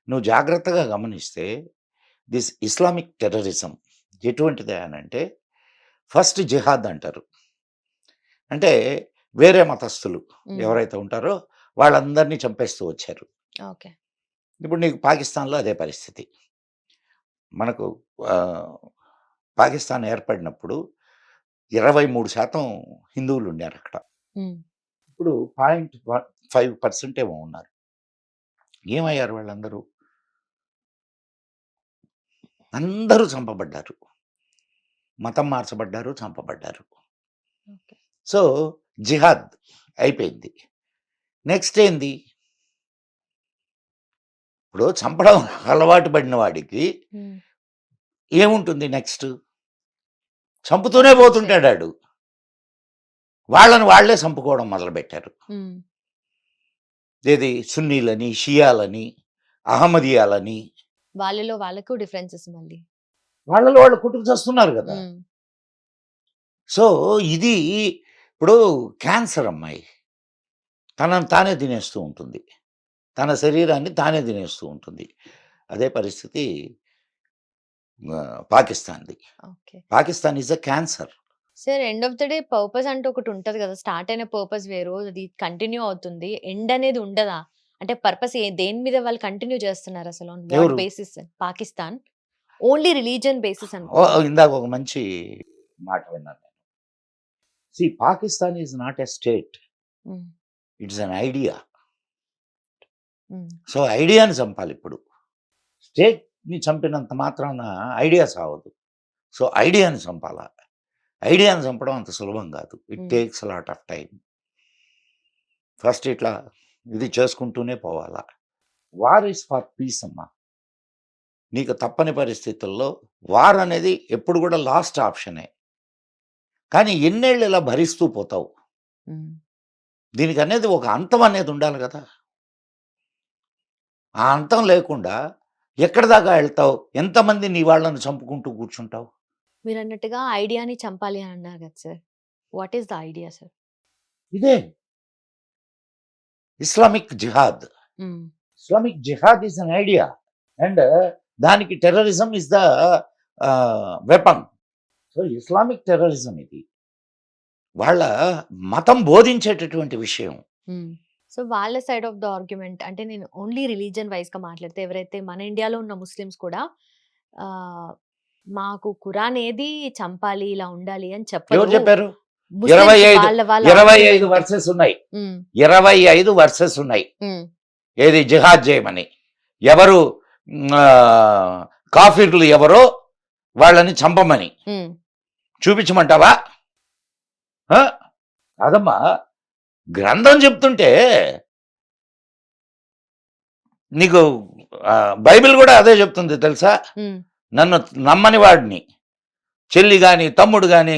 [SPEAKER 1] నువ్వు జాగ్రత్తగా గమనిస్తే దిస్ ఇస్లామిక్ టెర్రరిజం ఎటువంటిది అని అంటే ఫస్ట్ జిహాద్ అంటారు. అంటే వేరే మతస్థులు ఎవరైతే ఉంటారో వాళ్ళందరినీ చంపేస్తూ వచ్చారు. ఇప్పుడు నీకు పాకిస్తాన్లో అదే పరిస్థితి. మనకు పాకిస్తాన్ ఏర్పడినప్పుడు 23% హిందువులు ఉన్నారు అక్కడ. ఇప్పుడు 0.5% ఏమో ఉన్నారు. ఏమయ్యారు వాళ్ళందరూ? అందరూ చంపబడ్డారు, మతం మార్చబడ్డారు, చంపబడ్డారు. సో జిహాద్ అయిపోయింది. నెక్స్ట్ ఏంది? ఇప్పుడు చంపడం అలవాటు పడిన వాడికి ఏముంటుంది నెక్స్ట్? చంపుతూనే పోతుంటాడు. వాళ్ళని వాళ్ళే చంపుకోవడం మొదలుపెట్టారు.
[SPEAKER 6] ఉమ్,
[SPEAKER 1] ఏది సున్నీలని, షియాలని, అహ్మదియాలని,
[SPEAKER 6] వాళ్ళలో వాళ్ళకు డిఫరెన్సెస్ మళ్ళీ.
[SPEAKER 1] వాళ్ళలో వాళ్ళు కొట్టుకు చేస్తున్నారు కదా.
[SPEAKER 6] ఉమ్,
[SPEAKER 1] సో ఇది ఇప్పుడు క్యాన్సర్ అమ్మాయి తనను తానే తినేస్తూ ఉంటుంది, తన శరీరాన్ని తానే తినేస్తూ ఉంటుంది. అదే పరిస్థితి పాకిస్తాన్ది.
[SPEAKER 6] Okay
[SPEAKER 1] Pakistan is a cancer.
[SPEAKER 6] Sir, end of the day purpose అంటూ ఒకటి ఉంటది కదా, స్టార్ట్ అయిన పర్పస్ వేరు, అది కంటిన్యూ అవుతుంది, ఎండ్ అనేది ఉండదా? అంటే పర్పస్ దేని మీద వాళ్ళు కంటిన్యూ చేస్తున్నారు అసలు, ఆన్ వాట్
[SPEAKER 1] ఎవరు?
[SPEAKER 6] Basis? Pakistan only religion basis అనుకో.
[SPEAKER 1] ఇందాక ఒక మంచి మాట విన్నాను నేను. See Pakistan is not a state, it's an idea. So ఐడియాని చంపాలి. ఇప్పుడు స్టేట్ని చంపినంత మాత్రాన ఐడియా సావదు. సో ఐడియాని చంపాలా. ఐడియాని చంపడం అంత సులభం కాదు. It takes lot of time. First ఇట్లా ఇది చేసుకుంటూనే పోవాలా. వార్ ఇస్ ఫర్ పీస్ అమ్మా. నీకు తప్పని పరిస్థితుల్లో వార్ అనేది ఎప్పుడు కూడా లాస్ట్ ఆప్షనే. కానీ ఎన్నేళ్ళు ఇలా భరిస్తూ పోతావు? దీనికి అనేది ఒక అంతం అనేది ఉండాలి కదా. ఆ అంతం లేకుండా ఎక్కడి దాకా వెళ్తావు? ఎంతమంది నీ వాళ్ళని చంపుకుంటూ కూర్చుంటావు?
[SPEAKER 6] మీరు అన్నట్టుగా ఐడియాని చంపాలి అని అన్నారు కదా sir, what is the idea sir?
[SPEAKER 1] ఇదే Islamic jihad. Islamic jihad is an idea and దానికి terrorism is the weapon. So Islamic terrorism ఇది వాళ్ళ మతం బోధించేటటువంటి విషయం.
[SPEAKER 6] సో వాళ్ళ సైడ్ ఆఫ్ ద ఆర్గ్యుమెంట్ అంటే, నేను ఓన్లీ రిలీజియన్ వైజ్ గా మాట్లాడితే, ఎవరైతే మన ఇండియాలో ఉన్న ముస్లిమ్స్ కూడా ఆ, మాకు ఖురాన్ ఏది చంపాలి ఇలా ఉండాలి అని
[SPEAKER 1] ఎవరు
[SPEAKER 6] చెప్పరు.
[SPEAKER 1] చెప్పారు?
[SPEAKER 6] ముస్లిమ్స్
[SPEAKER 1] 25
[SPEAKER 6] వాళ్ళ వాళ్ళ
[SPEAKER 1] 25
[SPEAKER 6] argument.
[SPEAKER 1] వర్సెస్ ఉన్నాయి.
[SPEAKER 6] ఉమ్,
[SPEAKER 1] 25 వర్సెస్ ఉన్నాయి
[SPEAKER 6] ఉమ్,
[SPEAKER 1] ఏది జిహాద్ చేయమని. ఎవరు కాఫీర్లు ఎవరో వాళ్ళని చంపమని
[SPEAKER 6] ఉమ్,
[SPEAKER 1] చూపించమంటావా? ఆ? కాదమ్మా, గ్రంథం చెప్తుంటే నీకు బైబిల్ కూడా అదే చెప్తుంది తెలుసా.
[SPEAKER 6] ఉమ్,
[SPEAKER 1] నన్ను నమ్మని వాడిని, చెల్లి కానీ తమ్ముడు కానీ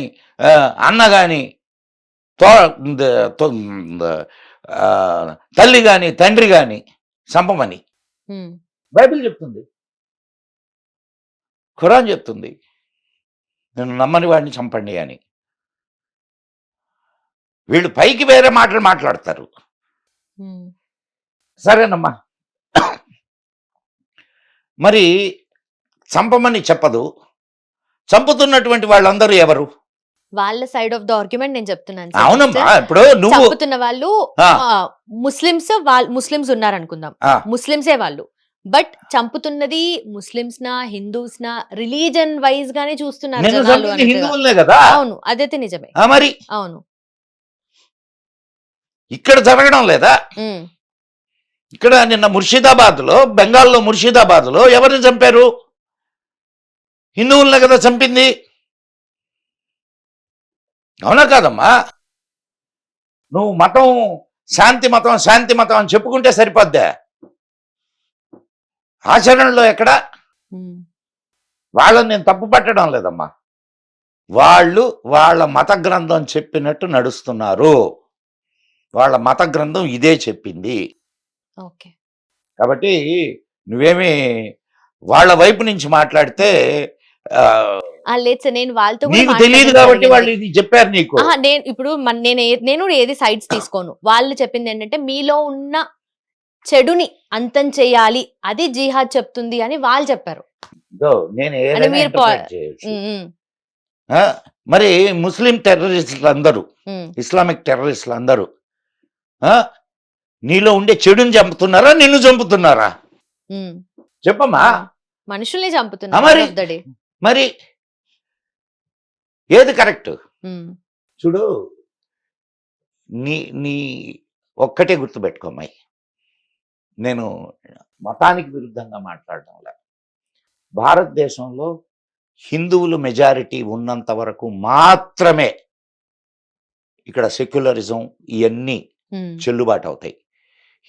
[SPEAKER 1] అన్న కానీ తల్లి కానీ తండ్రి కానీ చంపమని
[SPEAKER 6] ఉమ్,
[SPEAKER 1] బైబిల్ చెప్తుంది, ఖురాన్ చెప్తుంది. నేను నమ్మని వాడిని చంపండి అని. వీళ్ళు పైకి వేరే మాటలు మాట్లాడతారు.
[SPEAKER 6] ఉమ్.
[SPEAKER 1] సరేనమ్మా, మరి చంపమని చెప్పదు. చంపుతున్నటువంటి వాళ్ళందరూ ఎవరు?
[SPEAKER 6] వాళ్ళ సైడ్ ఆఫ్ ద ఆర్గ్యుమెంట్ నేను చెప్తున్నాను sir.
[SPEAKER 1] అవునమ్మా,
[SPEAKER 6] Just
[SPEAKER 1] ఇప్పుడు నువ్వు
[SPEAKER 6] చంపుతున్న వాళ్ళు
[SPEAKER 1] ఆ.
[SPEAKER 6] ముస్లిమ్స్ ఉన్నారనుకుందాం,
[SPEAKER 1] ఆ.
[SPEAKER 6] ముస్లిమ్సే వాళ్ళు, బట్ చంపుతున్నది ముస్లిమ్స్ నా హిందూస్ నా రిలీజన్ వైజ్ గానే చూస్తున్నారు
[SPEAKER 1] నేను
[SPEAKER 6] జనాలు
[SPEAKER 1] చంపింది
[SPEAKER 6] అన్నట్టుగా.
[SPEAKER 1] హిందువులనే కదా.
[SPEAKER 6] అవును, అదైతే నిజమే.
[SPEAKER 1] మరి
[SPEAKER 6] అవును.
[SPEAKER 1] ఇక్కడ జరగడం లేదా?
[SPEAKER 6] ఉమ్,
[SPEAKER 1] ఇక్కడ నిన్న ముర్షిదాబాద్లో, బెంగాల్లో ముర్షిదాబాద్లో ఎవరిని చంపారు? హిందువులనే కదా చంపింది. అవునా కాదమ్మా? నువ్వు మతం శాంతి మతం శాంతి మతం అని చెప్పుకుంటే సరిపోద్దా? ఆచరణలో ఎక్కడ?
[SPEAKER 6] ఉమ్,
[SPEAKER 1] వాళ్ళని నేను తప్పు పట్టడం లేదమ్మా. వాళ్ళు వాళ్ళ మత గ్రంథం చెప్పినట్టు నడుస్తున్నారు. వాళ్ళ మత గ్రంథం ఇదే చెప్పింది.
[SPEAKER 6] ఓకే.
[SPEAKER 1] కాబట్టి నువ్వేమి వాళ్ళ వైపు నుంచి మాట్లాడితే
[SPEAKER 6] లేదు సార్, నేను వాళ్ళతో కూడా
[SPEAKER 1] నీకు తెలియదు
[SPEAKER 6] మాట్లాడడం
[SPEAKER 1] కాబట్టి
[SPEAKER 6] జరిగింది.
[SPEAKER 1] వాళ్ళు ఇది చెప్పారు నీకు.
[SPEAKER 6] నేను ఇప్పుడు నేను ఏది సైడ్స్ తీసుకోను. వాళ్ళు చెప్పింది ఏంటంటే, మీలో ఉన్న చెడుని అంతం చేయాలి, అది జిహాద్ చెప్తుంది అని వాళ్ళు చెప్పారు.
[SPEAKER 1] ఇదో నేను
[SPEAKER 6] అంటే
[SPEAKER 1] ఏదైనా
[SPEAKER 6] మీరు
[SPEAKER 1] interpret చేయొచ్చు.
[SPEAKER 6] ఉమ్, ఉమ్,
[SPEAKER 1] ఆ? మరి ముస్లిం టెర్రరిస్టులు అందరూ,
[SPEAKER 6] ఉమ్.
[SPEAKER 1] ఇస్లామిక్ టెర్రరిస్టులు అందరూ నీలో ఉండే చెడుని చంపుతున్నారా, నిన్ను చంపుతున్నారా?
[SPEAKER 6] ఉమ్.
[SPEAKER 1] చెప్పమ్మా.
[SPEAKER 6] మనుషుల్ని
[SPEAKER 1] ఆ
[SPEAKER 6] చంపుతున్నారు
[SPEAKER 1] మరి?
[SPEAKER 6] end of the day.
[SPEAKER 1] మరి ఏది కరెక్ట్?
[SPEAKER 6] ఉమ్,
[SPEAKER 1] చూడు, నీ నీ ఒక్కటే గుర్తుపెట్టుకోమ్మాయి, నేను మతానికి విరుద్ధంగా మాట్లాడడం లే. భారతదేశంలో హిందువులు మెజారిటీ ఉన్నంత వరకు మాత్రమే ఇక్కడ సెక్యులరిజం ఇవన్నీ
[SPEAKER 6] ఉమ్,
[SPEAKER 1] చెల్లుబాటు అవుతాయి.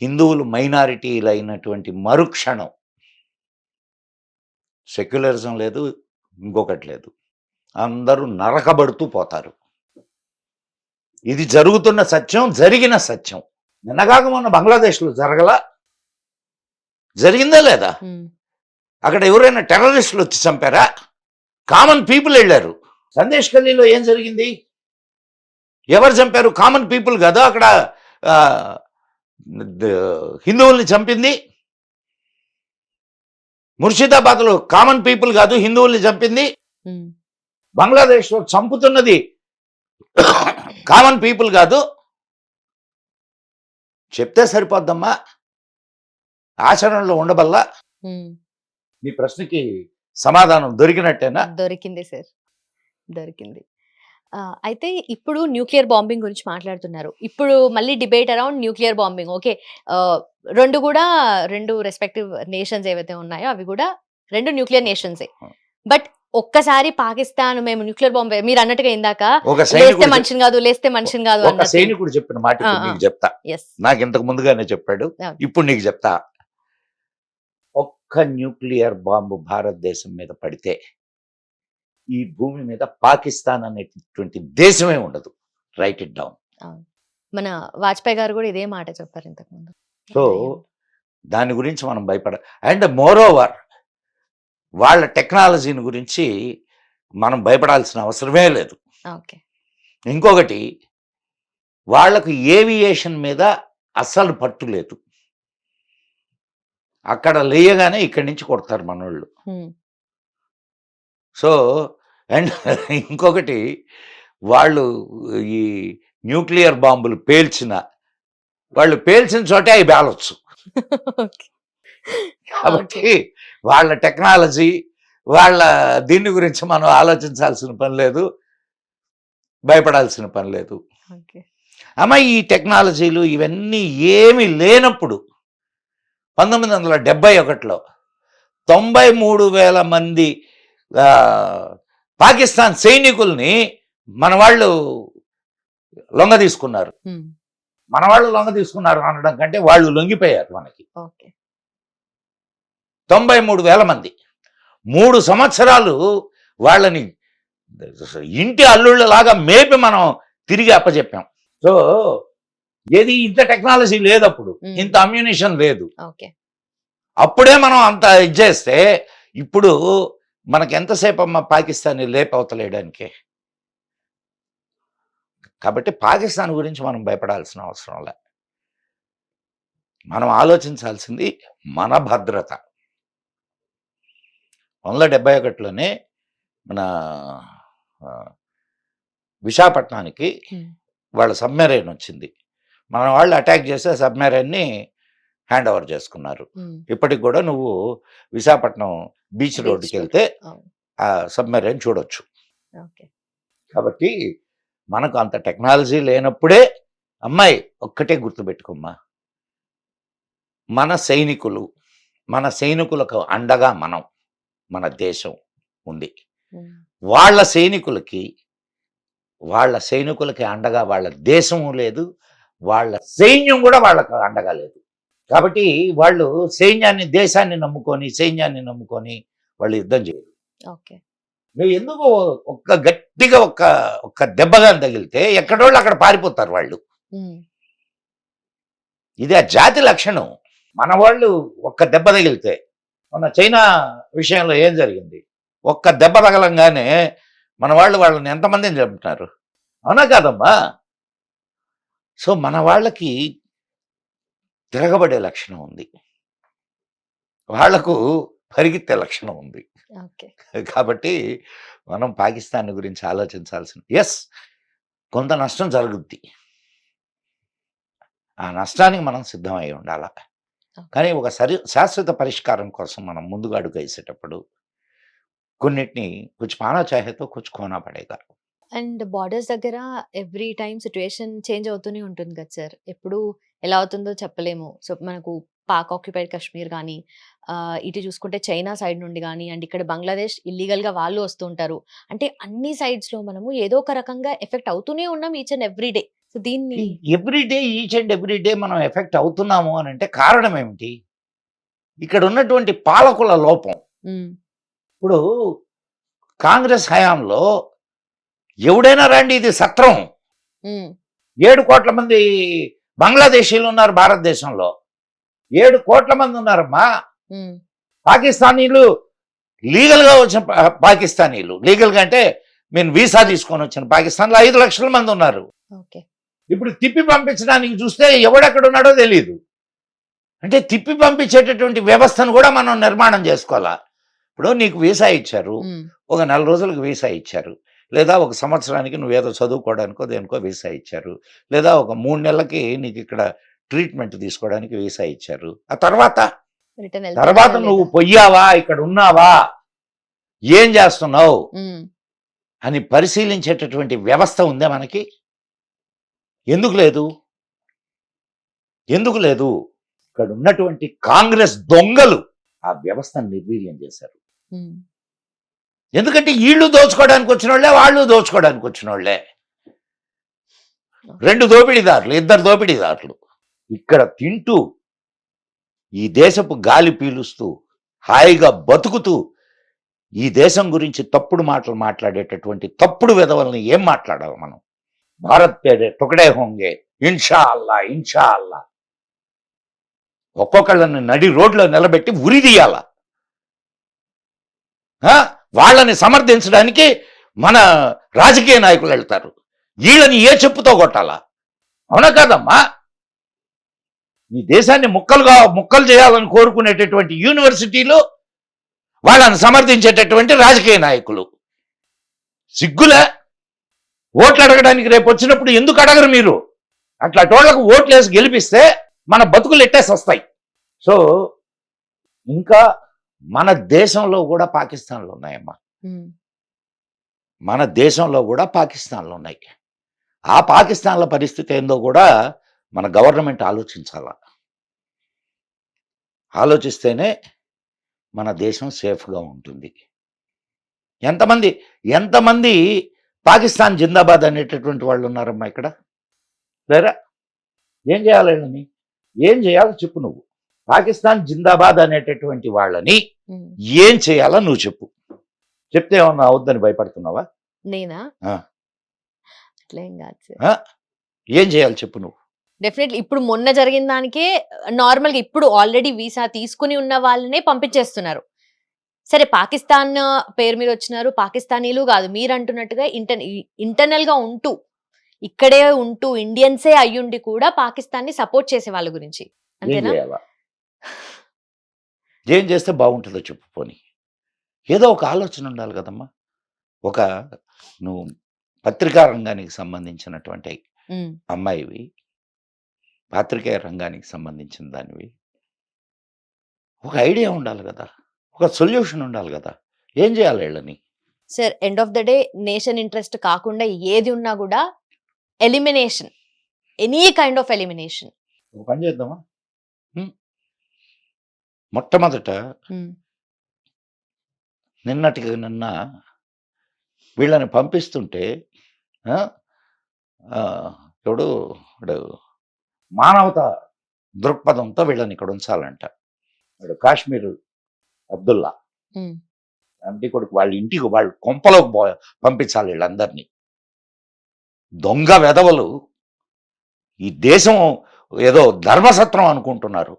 [SPEAKER 1] హిందువులు మైనారిటీలు అయినటువంటి మరుక్షణం సెక్యులరిజం లేదు, ఇంకొకటి లేదు, అందరూ నరకబడుతూ పోతారు. ఇది జరుగుతున్న సత్యం, జరిగిన సత్యం. నిన్నగాక మొన్న బంగ్లాదేశ్లో జరిగిందా లేదా? అక్కడ ఎవరైనా టెర్రరిస్టులు వచ్చి చంపారా? కామన్ పీపుల్ వెళ్ళారు. సందేశ్ ఖల్లీలో ఏం జరిగింది? ఎవరు చంపారు? కామన్ పీపుల్ కదా అక్కడ హిందువుల్ని చంపింది. ముర్షిదాబాద్లో కామన్ పీపుల్ కాదు హిందువుల్ని చంపింది. బంగ్లాదేశ్లో చంపుతున్నది కామన్ పీపుల్ కాదు. చెప్తే సరిపోద్దమ్మా, ఆచరణలో ఉండబల్లా. నీ ప్రశ్నకి సమాధానం దొరికినట్టేనా?
[SPEAKER 6] దొరికింది సార్, దొరికింది. అయితే ఇప్పుడు న్యూక్లియర్ బాంబింగ్ గురించి మాట్లాడుతున్నారు. ఇప్పుడు మళ్ళీ debate around nuclear bombing. Okay, రెండు రెస్పెక్టివ్ నేషన్స్ ఏవైతే ఉన్నాయో అవి కూడా 2 న్యూక్లియర్ నేషన్సే. బట్ ఒక్కసారి పాకిస్తాన్ మేము న్యూక్లియర్ బాంబ్ మీరు అన్నట్టుగా ఇందాక లేస్తే మనిషిని కాదు
[SPEAKER 1] ఒక సైనికుడు చెప్పిన మాట ఇప్పుడు నీకు చెప్తా. నాకు ఇంతకు ముందుగానే చెప్పాడు, ఇప్పుడు నీకు చెప్తా. ఒక్క న్యూక్లియర్ బాంబు భారతదేశం మీద పడితే ఈ భూమి మీద పాకిస్తాన్ అనేటటువంటి దేశమే ఉండదు. Right it down.
[SPEAKER 6] మన వాజ్పేయి గారు కూడా ఇదే మాట చెప్పారు ఇంతకు ముందు.
[SPEAKER 1] సో దాని గురించి మనం భయపడ. అండ్ మోర్ ఓవర్ వాళ్ళ టెక్నాలజీని గురించి మనం భయపడాల్సిన అవసరమే లేదు. ఇంకొకటి, వాళ్లకు ఏవియేషన్ మీద అస్సలు పట్టు లేదు. అక్కడ లేయగానే ఇక్కడి నుంచి కొడతారు మనోళ్ళు. సో అండ్ ఇంకొకటి, వాళ్ళు ఈ న్యూక్లియర్ బాంబులు వాళ్ళు పేల్చిన చోటే అవి పేలొచ్చు. కాబట్టి వాళ్ళ టెక్నాలజీ, వాళ్ళ దీని గురించి మనం ఆలోచించాల్సిన పని లేదు, భయపడాల్సిన పని లేదు. అమ్మ ఈ టెక్నాలజీలు ఇవన్నీ ఏమీ లేనప్పుడు 1971లో 93,000 మంది పాకిస్తాన్ సైనికుల్ని మన వాళ్ళు లొంగ తీసుకున్నారు. అనడం కంటే వాళ్ళు లొంగిపోయారు మనకి. 93,000 మంది 3 సంవత్సరాలు వాళ్ళని ఇంటి అల్లుళ్ళలాగా మేపి మనం తిరిగి అప్పచెప్పాం. సో ఏది ఇంత టెక్నాలజీ లేదు, అప్పుడు ఇంత అమ్యునిషన్ లేదు. అప్పుడే మనం అంత ఇది చేస్తే ఇప్పుడు మనకి ఎంతసేపు అమ్మ పాకిస్తాన్ని లేపవతలేయడానికి. కాబట్టి పాకిస్తాన్ గురించి మనం భయపడాల్సిన అవసరం లే. మనం ఆలోచించాల్సింది మన భద్రత. 1971లోనే మన విశాఖపట్నానికి వాళ్ళ సబ్మెరైన్ వచ్చింది. మన వాళ్ళు అటాక్ చేస్తే సబ్మెరైన్ని హ్యాండ్ ఓవర్ చేసుకున్నారు. ఇప్పటికి కూడా నువ్వు విశాఖపట్నం బీచ్ రోడ్డుకి వెళ్తే ఆ సబ్మెరైన్ చూడొచ్చు. కాబట్టి మనకు అంత టెక్నాలజీ లేనప్పుడే, అమ్మాయి ఒక్కటే గుర్తుపెట్టుకోమ్మా, మన సైనికులకు అండగా మన దేశం ఉంది. వాళ్ళ సైనికులకి అండగా వాళ్ళ దేశము లేదు, వాళ్ళ సైన్యం కూడా వాళ్ళకు అండగా లేదు. కాబట్టి వాళ్ళు దేశాన్ని నమ్ముకొని వాళ్ళు యుద్ధం చేయరు. నువ్వు ఎందుకు గట్టిగా ఒక్క దెబ్బగా తగిలితే ఎక్కడోళ్ళు అక్కడ పారిపోతారు వాళ్ళు. ఇది ఆ జాతి లక్షణం. మన వాళ్ళు ఒక్క దెబ్బ తగిలితే, మన చైనా విషయంలో ఏం జరిగింది? ఒక్క దెబ్బ తగలంగానే మన వాళ్ళని ఎంతమందిని చంపుతున్నారు, అవునా కాదమ్మా? సో మన వాళ్ళకి తిరగబడే లక్షణం ఉంది, వాళ్లకు పరిగెత్తే లక్షణం ఉంది. కాబట్టి మనం పాకిస్తాన్ గురించి ఆలోచించాల్సిన, కొంత నష్టం జరుగుద్ది, ఆ నష్టానికి మనం సిద్ధమై ఉండాల. కానీ ఒక శాశ్వత పరిష్కారం కోసం మనం ముందుగా అడుగు వేసేటప్పుడు కొన్నిటిని కుछ पाना चाहे तो कुछ खोना पड़ेगा.
[SPEAKER 6] అండ్ బార్డర్స్ దగ్గర ఎవ్రీ టైం సిచ్యువేషన్ చేంజ్ అవుతూనే ఉంటుంది కదా సార్. ఎప్పుడు ఎలా అవుతుందో చెప్పలేము. సో మనకు పాక్ ఆక్యుపైడ్ కాశ్మీర్ కానీ, ఇటు చూసుకుంటే చైనా సైడ్ నుండి కానీ, అండ్ ఇక్కడ బంగ్లాదేశ్ ఇల్లీగల్గా వాళ్ళు వస్తూ ఉంటారు. అంటే అన్ని సైడ్స్లో మనము ఏదో ఒక రకంగా ఎఫెక్ట్ అవుతూనే ఉన్నాం each and every day. So దీన్ని
[SPEAKER 1] ఈచ్ అండ్ ఎవ్రీ డే మనం ఎఫెక్ట్ అవుతున్నాము అని అంటే కారణం ఏమిటి? ఇక్కడ ఉన్నటువంటి పాలకుల లోపం. ఇప్పుడు కాంగ్రెస్ హయాంలో ఎవడైనా రండి, ఇది సత్రం, 7 కోట్ల మంది బంగ్లాదేశీలు ఉన్నారు భారతదేశంలో. 7 కోట్ల మంది ఉన్నారమ్మా. పాకిస్తానీలు లీగల్గా వచ్చిన పాకిస్తానీలు, లీగల్గా అంటే మీరు వీసా తీసుకొని వచ్చిన పాకిస్తాన్లో 5 లక్షల మంది ఉన్నారు. ఇప్పుడు తిప్పి పంపించడానికి చూస్తే ఎవడెక్కడ ఉన్నాడో తెలియదు. అంటే తిప్పి పంపించేటటువంటి వ్యవస్థను కూడా మనం నిర్మాణం చేసుకోవాలా. ఇప్పుడు నీకు వీసా ఇచ్చారు, ఒక 4 రోజులకు వీసా ఇచ్చారు, లేదా ఒక సంవత్సరానికి నువ్వేదో చదువుకోవడానికో దేనికో వీసా ఇచ్చారు, లేదా ఒక 3 నెలలకి నీకు ఇక్కడ ట్రీట్మెంట్ తీసుకోవడానికి వీసా ఇచ్చారు. ఆ తర్వాత నువ్వు పొయ్యావా, ఇక్కడ ఉన్నావా, ఏం చేస్తున్నావు అని పరిశీలించేటటువంటి వ్యవస్థ ఉందే మనకి? ఎందుకు లేదు? ఇక్కడ ఉన్నటువంటి కాంగ్రెస్ దొంగలు ఆ వ్యవస్థను నిర్వీర్యం చేశారు. ఎందుకంటే వీళ్ళు దోచుకోవడానికి వచ్చిన వాళ్ళే, వాళ్ళు దోచుకోవడానికి వచ్చిన వాళ్ళే. 2 దోపిడీదారులు, 2 దోపిడీదారులు ఇక్కడ తింటూ ఈ దేశపు గాలి పీలుస్తూ హాయిగా బతుకుతూ ఈ దేశం గురించి తప్పుడు మాటలు మాట్లాడేటటువంటి తప్పుడు విధవల్ని ఏం మాట్లాడాలి మనం? భారత్ పేరే టుకడే హోంగే, ఇన్షా అల్లా ఒక్కొక్కళ్ళని నడి రోడ్లో నిలబెట్టి ఉరిదీయాల. వాళ్ళని సమర్థించడానికి మన రాజకీయ నాయకులు వెళ్తారు. వీళ్ళని ఏ చెప్పుతో కొట్టాలా? అవునా కాదమ్మా? ఈ దేశాన్ని ముక్కలు చేయాలని కోరుకునేటటువంటి యూనివర్సిటీలు, వాళ్ళని సమర్థించేటటువంటి రాజకీయ నాయకులు. సిగ్గులే? ఓట్లు అడగడానికి రేపు వచ్చినప్పుడు ఎందుకు అడగరు మీరు? అట్లా టోళ్లకు ఓట్లు వేసి గెలిపిస్తే మన బతుకులు ఎట్టేసి వస్తాయి. సో ఇంకా మన దేశంలో కూడా పాకిస్తాన్లు ఉన్నాయమ్మా. మన దేశంలో కూడా పాకిస్తాన్లు ఉన్నాయి. ఆ పాకిస్తాన్ల పరిస్థితి ఏందో కూడా మన గవర్నమెంట్ ఆలోచించాలా. ఆలోచిస్తేనే మన దేశం సేఫ్గా ఉంటుంది. ఎంతమంది పాకిస్తాన్ జిందాబాద్ అనేటటువంటి వాళ్ళు ఉన్నారమ్మా ఇక్కడ? లేరా? ఏం చేయాలని? ఏం చేయాలో చెప్పు నువ్వు. పాకిస్తాన్ జిందాబాద్ అనేటటువంటి వాళ్ళని ఏం చేయాలో నువ్వు చెప్పు. చెప్తే ఏమన్నా అవుద్దని భయపడుతున్నావా?
[SPEAKER 6] నేనా?
[SPEAKER 1] ఏం చేయాలి చెప్పు నువ్వు.
[SPEAKER 6] డెఫినెట్లీ ఇప్పుడు మొన్న జరిగిన దానికే నార్మల్గా ఇప్పుడు ఆల్రెడీ వీసా తీసుకుని ఉన్న వాళ్ళనే పంపించేస్తున్నారు. సరే, పాకిస్తాన్ పేరు మీద వచ్చినారు, పాకిస్తానీలు కాదు మీరు అంటున్నట్టుగా ఇంటర్నల్ గా ఉంటూ ఇక్కడే ఉంటూ ఇండియన్సే అయ్యుండి కూడా పాకిస్తాన్ ని సపోర్ట్ చేసే వాళ్ళ గురించి అంతేనా?
[SPEAKER 1] ఏం చేస్తే బాగుంటుందో చెప్పు. పోనీ ఏదో ఒక ఆలోచన ఉండాలి కదమ్మా. నువ్వు పత్రికా రంగానికి సంబంధించినటువంటి అమ్మాయివి, పాత్రికేయ రంగానికి సంబంధించిన దానివి, ఒక ఐడియా ఉండాలి కదా, ఒక సొల్యూషన్ ఉండాలి కదా. ఏం చేయాలి వీళ్ళని?
[SPEAKER 6] Sir, end of the day nation interest కాకుండా ఏది ఉన్నా కూడా elimination, any kind of elimination.
[SPEAKER 1] ఒక పని చేద్దామా? మొట్టమొదట నిన్న వీళ్ళని పంపిస్తుంటే ఇప్పుడు మానవత దృక్పథంతో వీళ్ళని ఇక్కడ ఉంచాలంట. ఇప్పుడు కాశ్మీర్ అబ్దుల్లా ఎంపీ కొడుకు వాళ్ళ ఇంటికి, వాళ్ళు కొంపలోకి పంపించాలి వీళ్ళందరినీ. దొంగ వెధవలు ఈ దేశం ఏదో ధర్మసత్రం అనుకుంటున్నారు.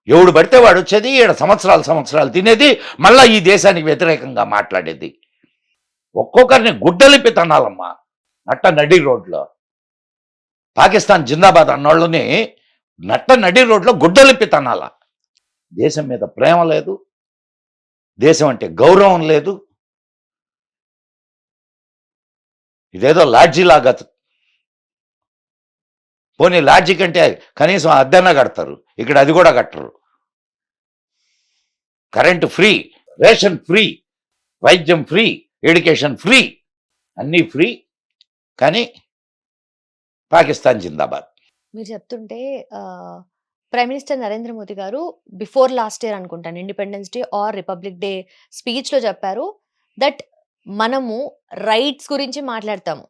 [SPEAKER 1] ఎవడు పడితే వాడు వచ్చేది, 7 సంవత్సరాలు తినేది, మళ్ళా ఈ దేశానికి వ్యతిరేకంగా మాట్లాడేది. ఒక్కొక్కరిని గుడ్డలిప్పి తన్నాలమ్మా నడి రోడ్లో. పాకిస్తాన్ జిందాబాద్ అన్నోళ్ళని నడి రోడ్లో గుడ్డలిప్పి తన్నాల. దేశం మీద ప్రేమ లేదు, దేశం అంటే గౌరవం లేదు. ఇదేదో లాడ్జీలాగా, పోనీ లాడ్జీ కంటే కనీసం అద్దెన్నా కడతారు, ఇక్కడ అది కూడా కట్టరు. కరెంటు ఫ్రీ, రేషన్ ఫ్రీ, వైద్యం ఫ్రీ, ఎడ్యుకేషన్ ఫ్రీ, అన్నీ ఫ్రీ. కానీ పాకిస్తాన్ జిందాబాద్.
[SPEAKER 6] మీరు చెప్తుంటే ప్రైమ్ మినిస్టర్ నరేంద్ర మోదీ గారు బిఫోర్ లాస్ట్ ఇయర్ అనుకుంటాను, independence day or republic day speech లో చెప్పారు దట్ మనము రైట్స్ గురించి మాట్లాడతాము,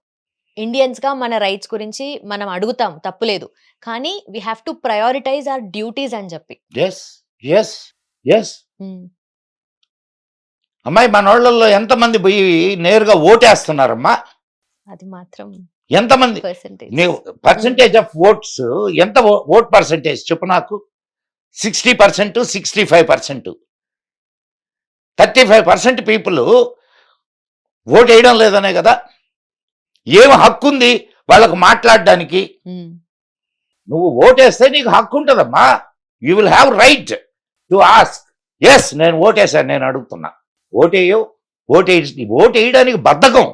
[SPEAKER 6] ఇండియన్స్ గా మన రైట్స్ గురించి మనం అడుగుతాం, తప్పులేదు, కానీ we have to prioritize our duties అని చెప్పి.
[SPEAKER 1] అమ్మాయి, మన వాళ్ళల్లో ఎంతమంది పోయి నేరుగా ఓటేస్తున్నారమ్మా?
[SPEAKER 6] అది మాత్రం
[SPEAKER 1] ఎంతమంది
[SPEAKER 6] పర్సెంటేజ్.
[SPEAKER 1] నీవు పర్సంటేజ్ ఆఫ్ ఓట్స్ ఎంత ఓట్ పర్సంటేజ్ చెప్పు నాకు? 60%, 65%. 35% పీపుల్ ఓట్ వేయడం లేదనే కదా. ఏం హక్కు ఉంది వాళ్ళకు మాట్లాడడానికి? నువ్వు ఓటేస్తే నీకు హక్కు ఉంటుందమ్మా. You will have right to ask. Yes, నేను ఓటేసాను, నేను అడుగుతున్నా. ఓటేయవు, ఓటేయడానికి బద్ధకం.